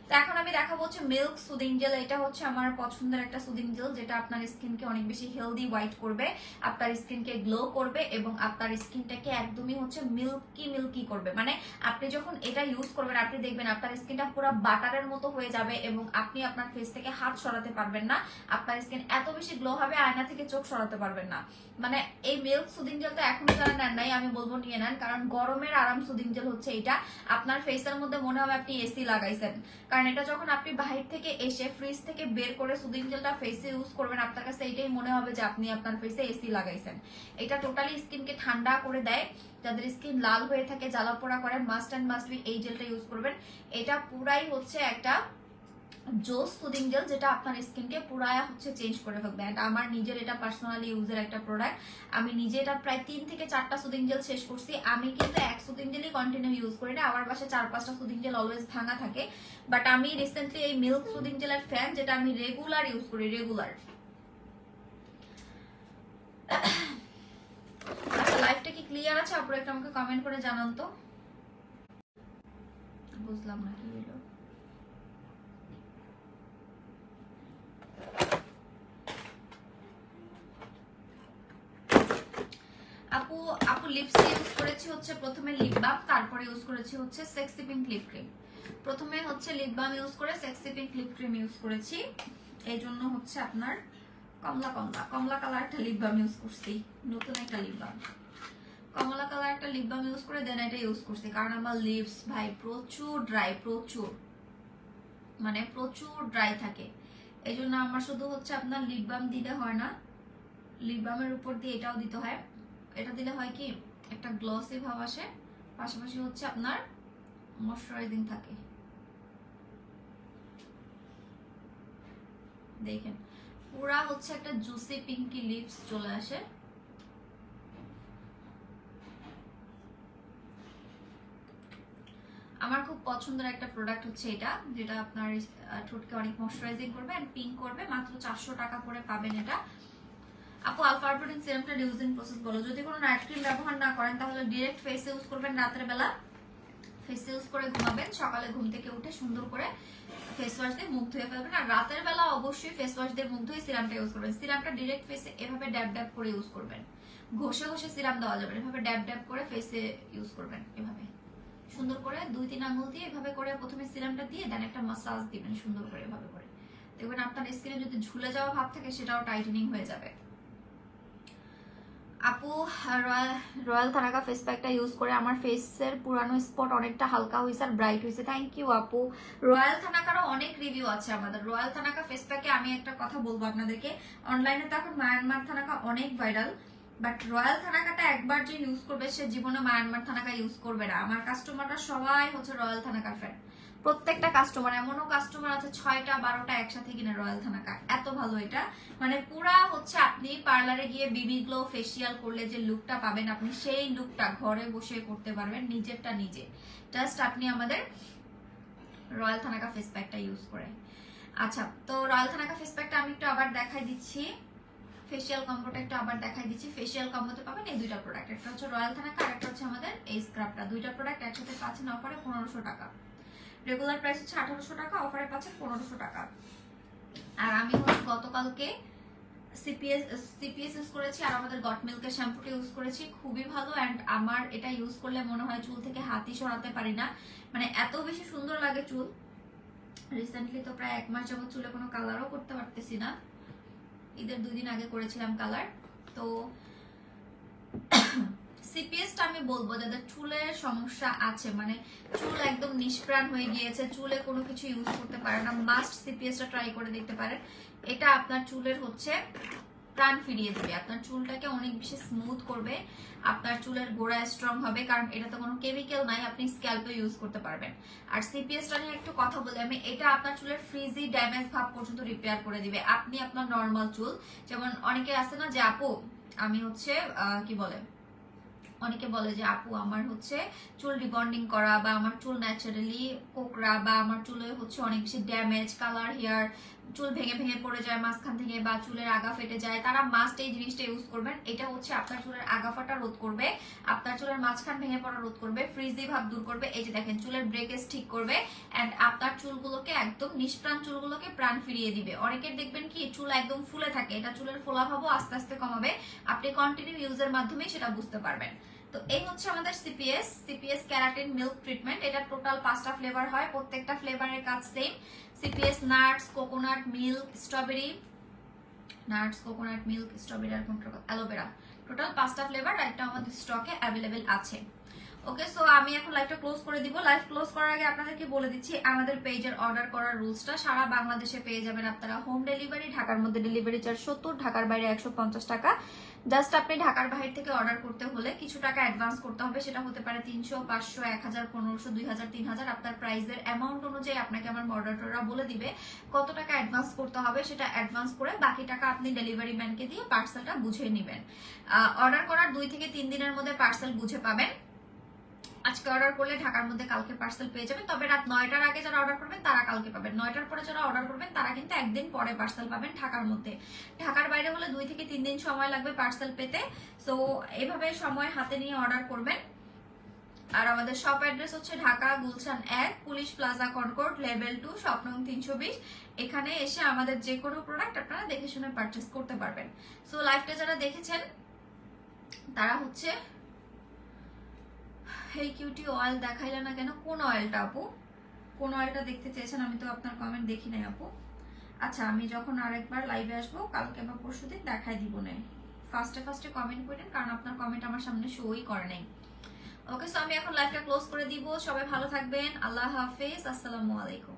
[SPEAKER 1] তো এখন আমি দেখাবো হচ্ছে মিল্ক সুদিং জেল। এটা হচ্ছে আমার পছন্দের একটা সুদিং জেল, যেটা আপনার স্কিনকে অনেক বেশি হেলদি হোয়াইট করবে, আপনার স্কিনকে গ্লো করবে এবং আপনার স্কিনটাকে একদমই হচ্ছে মিল্কি মিল্কি করবে। মানে আপনি যখন এটা ইউজ করবেন আপনি দেখবেন আপনার স্কিনটা পুরো বাটারের মতো হয়ে যাবে এবং আপনি আপনার ফেস থেকে হাত সরাতে পারবেন না। আপনার স্কিন এত বেশি গ্লো হবে, আয়না থেকে চোখ সরাতে পারবেন না। মানে এই মিল্ক সুদিং জেলটা এখনো যারা নেন নাই আমি বলবো নিয়ে নেন, কারণ গরমের আরাম সুদিং জেল হচ্ছে এটা। আপনার ফেসের মধ্যে মনে হবে আপনি এসি লাগাইছেন, কারণ এটা যখন আপনি বাহির থেকে এসে ফ্রিজ থেকে বের করে সুদিং জেলটা ফেসে ইউজ করবেন আপনার কাছে এইটাই মনে হবে যে আপনি আপনার ফেসে এসি লাগাইছেন। এটা টোটালি স্কিনকে ঠান্ডা করে দেয়। যাদের স্কিন লাল হয়ে থাকে, জ্বালা পোড়া করেন, মাস্ট অ্যান্ড মাস্ট বি এই জেলটা ইউজ করবেন। এটা পুরাই হচ্ছে একটা জোস সুদিং জেল, যেটা আপনার স্কিনকে পুরাই হচ্ছে চেঞ্জ করে ফেলবে। এন্ড আমার নিজের এটা পার্সোনালি ইউজের একটা প্রোডাক্ট। আমি নিজে এটা প্রায় 3 থেকে 4টা সুদিং জেল শেষ করছি। আমি কিন্তু এক সুদিং জেলই কন্টিনিউ ইউজ করি না, আমার বাসায় 4-5টা সুদিং জেল অলওয়েজ ভাঙা থাকে। বাট আমি রিসেন্টলি এই মিল্ক সুদিং জেলের ফ্যান, যেটা আমি রেগুলার ইউজ করি, রেগুলার। আচ্ছা, লাইফটা কি ক্লিয়ার আছে? আপনারা একটু আমাকে কমেন্ট করে জানান তো। বুঝলাম না কি হলো। আপু আপু লিপস ইউজ করেছি হচ্ছে প্রথমে লিপ বাম, তারপরে ইউজ করেছি হচ্ছে সেক্সি পিঙ্ক লিপ ক্রিম। প্রথমে হচ্ছে লিপ বাম ইউজ করে sexy pink lip cream use করেছি। এই জন্য হচ্ছে আপনার কমলা কমলা কমলা কালার একটা লিপ বাম ইউজ করছি, নতুন একটা লিপ বাম। কমলা কালার একটা লিপ বাম ইউজ করে দেন এটা ইউজ করছি, কারণ আমার লিপস ভাই প্রচুর ড্রাই, প্রচুর মানে প্রচুর ড্রাই থাকে। এই জন্য আমার শুধু হচ্ছে আপনার লিপ বাম দিতে হয় না, লিপ বামের উপর দিয়ে এটাও দিতে হয়। এটা দিলে হয় কি একটা গ্লসি ভাব আসে, পাশাপাশি হচ্ছে আপনার ময়শ্চারাইজিং থাকে। দেখেন পুরা হচ্ছে একটা জুসি পিঙ্কি লিপস চলে আসে। আমার খুব পছন্দের একটা প্রোডাক্ট হচ্ছে এটা, যেটা আপনার ঠোঁটকে অনেক ময়শ্চারাইজিং করবে এন্ড পিঙ্ক করবে। মাত্র 400 টাকা করে পাবেন এটা। আপু আলফা প্রোটিন সিরামটা ইউজিং প্রসেস বলো। যদি কোনো নাইট ক্রিম ব্যবহার না করেন তাহলে ডিরেক্ট ফেসে ইউজ করবেন, রাতের বেলা ফেসে ইউজ করে ঘুমাবেন, সকালে ঘুম থেকে উঠে সুন্দর করে ফেস ওয়াশ দিয়ে মুখ ধুয়ে ফেলবেন। আর রাতের বেলা অবশ্যই ফেস ওয়াশ দিয়ে মুখ ধুয়ে সিরামটা ইউজ করবেন। সিরামটা ডিরেক্ট ফেসে এভাবে ড্যাব ড্যাব করে ইউজ করবেন, ঘষে ঘষে সিরাম দেওয়া যাবে, এভাবে ড্যাব ড্যাব করে ফেসে ইউজ করবেন। এভাবে সুন্দর করে 2-3 আঙ্গুল দিয়ে এভাবে করে প্রথমে সিরামটা দিয়ে দেন একটা মাসাজ দিবেন সুন্দর করে। এভাবে করে দেখবেন আপনার স্কিনে যদি ঝুলে যাওয়া ভাব থাকে সেটাও টাইটেনিং হয়ে যাবে। আপু রয়্যাল থানাকা ফেস প্যাকটা ইউজ করে আমার ফেসের পুরানো স্পট অনেকটা হালকা হয়েছে আর ব্রাইট হয়েছে। থ্যাংক ইউ আপু। রয়্যাল থানাকারও অনেক রিভিউ আছে আমাদের। রয়্যাল থানাকা ফেস প্যাকে আমি একটা কথা বলবো আপনাদেরকে, অনলাইনে তো এখন মায়ানমার থানাকা অনেক ভাইরাল, বাট রয়্যাল থানাকাটা একবার যে ইউজ করবে সে জীবনে মায়ানমার থানাকা ইউজ করবে না। আমার কাস্টমাররা সবাই হচ্ছে রয়্যাল থানাকার ফ্যান, প্রত্যেকটা কাস্টমার। এমনও কাস্টমার আছে 6টা 12টা একসাথে কিনে রয়্যাল থানাকা, এত ভালো এটা। মানে পুরা হচ্ছে আপনি পার্লারে গিয়ে বিবি গ্লো ফেসিয়াল করলে যে লুকটা পাবেন আপনি সেই লুকটা ঘরে বসে করতে পারবেন নিজেরটা নিজে, জাস্ট আপনি আমাদের রয়্যাল থানাকা ফেস প্যাকটা ইউজ করে। আচ্ছা, তো রয়্যাল থানাকা ফেস প্যাকটা আমি একটু আবার দেখাই দিচ্ছি, ফেসিয়াল কম্বোটা একটু আবার দেখাই দিচ্ছি। ফেসিয়াল কম্বোতে পাবেন এই দুইটা প্রোডাক্ট, একটা হচ্ছে রয়্যাল থানাকা আর একটা হচ্ছে আমাদের এই স্ক্রাবটা। দুইটা প্রোডাক্ট একসাথে পাচ্ছেন অফারে 1500 টাকা। রেগুলার প্রাইস হচ্ছে 1800 টাকা, অফারে পাচ্ছেন 1500 টাকা। আর আমি হচ্ছে গতকালকে সিপিএস ইউজ করেছি আর আমাদের গট মিল্কের শ্যাম্পুটা ইউজ করেছি, খুবই ভালো। অ্যান্ড আমার এটা ইউজ করলে মনে হয় চুল থেকে হাতই সরাতে পারি না, মানে এত বেশি সুন্দর লাগে চুল। রিসেন্টলি তো প্রায় 1 মাস যাবত চুলে কোনো কালারও করতে পারতেছি না, ঈদের 2 দিন আগে করেছিলাম কালার। তো সিপিএসটা আমি বলবো যাদের চুলের সমস্যা আছে, মানে চুল একদম নিষ্প্রাণ হয়ে গিয়েছে, চুলে কোনো কিছু ইউজ করতে পারে না, মাস্ট সিপিএসটা ট্রাই করে দেখতে পারেন। এটা আপনার চুলের হচ্ছে প্রাণ ফিরিয়ে দেবে, আপনার চুলটাকে অনেক বেশি স্মুথ করবে, আপনার চুলের গোড়া স্ট্রং হবে, কারণ এটা তো কোনো কেমিক্যাল নাই, আপনি স্ক্যাল্পে ইউজ করতে পারবেন। আর সিপিএসটা নিয়ে একটু কথা বলি আমি, এটা আপনার চুলের ফ্রিজি ড্যামেজ ভাব পর্যন্ত রিপেয়ার করে দিবে। আপনি আপনার নর্মাল চুল, যেমন অনেকে আছে না যে আপু আমি হচ্ছে কি বলে, অনেকে বলে যে আপু আমার হচ্ছে চুল রিবন্ডিং করা বা আমার চুল ন্যাচারালি কোকড়া বা আমার চুলে হচ্ছে অনেক বেশি ড্যামেজ, কালার হেয়ার, চুল ভেঙে ভেঙে পড়ে যায় মাঝখান থেকে বা চুলের আগা ফেটে যায়, তারা মাস্ট এই জিনিসটা ইউজ করবেন। এটা হচ্ছে আপনার চুলের আগা ফাটা রোধ করবে, আপনার চুলের মাঝখান ভেঙে পড়া রোধ করবে, ফ্রিজি ভাব দূর করবে। এই যে দেখেন চুলের ব্রেকেজ ঠিক করবে এন্ড আপনার চুলগুলোকে একদম নিষ্প্রাণ চুলগুলোকে প্রাণ ফিরিয়ে দিবে। অনেকের দেখবেন কি চুল একদম ফুলে থাকে, এটা চুলের ফোলা ভাবও আস্তে আস্তে কমাবে, আপনি কন্টিনিউ ইউজের মাধ্যমেই সেটা বুঝতে পারবেন। তো এই হচ্ছে আমাদের সিপিএস ক্যারাটিন মিল্ক ট্রিটমেন্ট। এটা টোটাল 5টা ফ্লেভার হয়, প্রত্যেকটা ফ্লেভারের কাজ same. CPS nuts, coconut milk, strawberry, nuts, coconut milk, strawberry আর অ্যালোভেরা, টোটাল 5টা ফ্লেভার। এটা আমাদের স্টকে অ্যাভেলেবেল আছে। ওকে, সো আমি এখন লাইভটা ক্লোজ করে দিব। লাইভ ক্লোজ করার আগে আপনাদেরকে বলে দিচ্ছি আমাদের পেজের অর্ডার করার রুলসটা। সারা বাংলাদেশে পেয়ে যাবেন আপনারা হোম ডেলিভারি। ঢাকার মধ্যে ডেলিভারি চার্জ 70, ঢাকার বাইরে 150 টাকা। জাস্ট আপনি ঢাকার বাইরে থেকে অর্ডার করতে হলে কিছু টাকা অ্যাডভান্স করতে হবে, সেটা হতে পারে 300, 500, 1000, 1500, 2000, 3000। আপনার প্রাইসের অ্যামাউন্ট অনুযায়ী আপনাকে আমার মডারেটররা বলে দিবে কত টাকা অ্যাডভান্স করতে হবে। সেটা অ্যাডভান্স করে বাকি টাকা আপনি ডেলিভারি ম্যানকে দিয়ে পার্সেলটা বুঝে নেবেন। অর্ডার করার 2 থেকে 3 দিনের মধ্যে পার্সেল বুঝে পাবেন। আজকে অর্ডার করলে ঢাকার মধ্যে কালকে পার্সেল পেয়ে যাবেন, তবে রাত 9টার আগে যারা অর্ডার করবেন তারা কালকে পাবেন। 9টার পরে যারা অর্ডার করবেন তারা কিন্তু একদিন পরে পার্সেল পাবেন ঢাকার মধ্যে। ঢাকার বাইরে হলে 2 থেকে 3 দিন সময় লাগবে পার্সেল পেতে। সো এভাবে সময় হাতে নিয়ে অর্ডার করবেন। আর আমাদের শপ অ্যাড্রেস হচ্ছে Dhaka Gulshan 1, Police Plaza Concord, level 2, shop নং 320। এখানে এসে আমাদের যে কোনো প্রোডাক্ট আপনারা দেখে শুনে পারচেস করতে পারবেন। সো লাইভটা যারা দেখেছেন তারা হচ্ছে হেই কিউটি অয়েল দেখাইলে না কেন? কোন অয়েলটা আপু? কোন অয়েলটা দেখতে চেয়েছেন? আমি তো আপনার কমেন্ট দেখি নাই আপু। আচ্ছা, আমি যখন আরেকবার লাইভে আসবো কালকে বা পরশুদিন দেখাই দিব না। ফার্স্টে কমেন্ট করেন, কারণ আপনার কমেন্ট আমার সামনে শোই করে নাই। ওকে, সো আমি এখন লাইভটা ক্লোজ করে দিব। সবাই ভালো থাকবেন। আল্লাহ হাফেজ, আসসালামু আলাইকুম।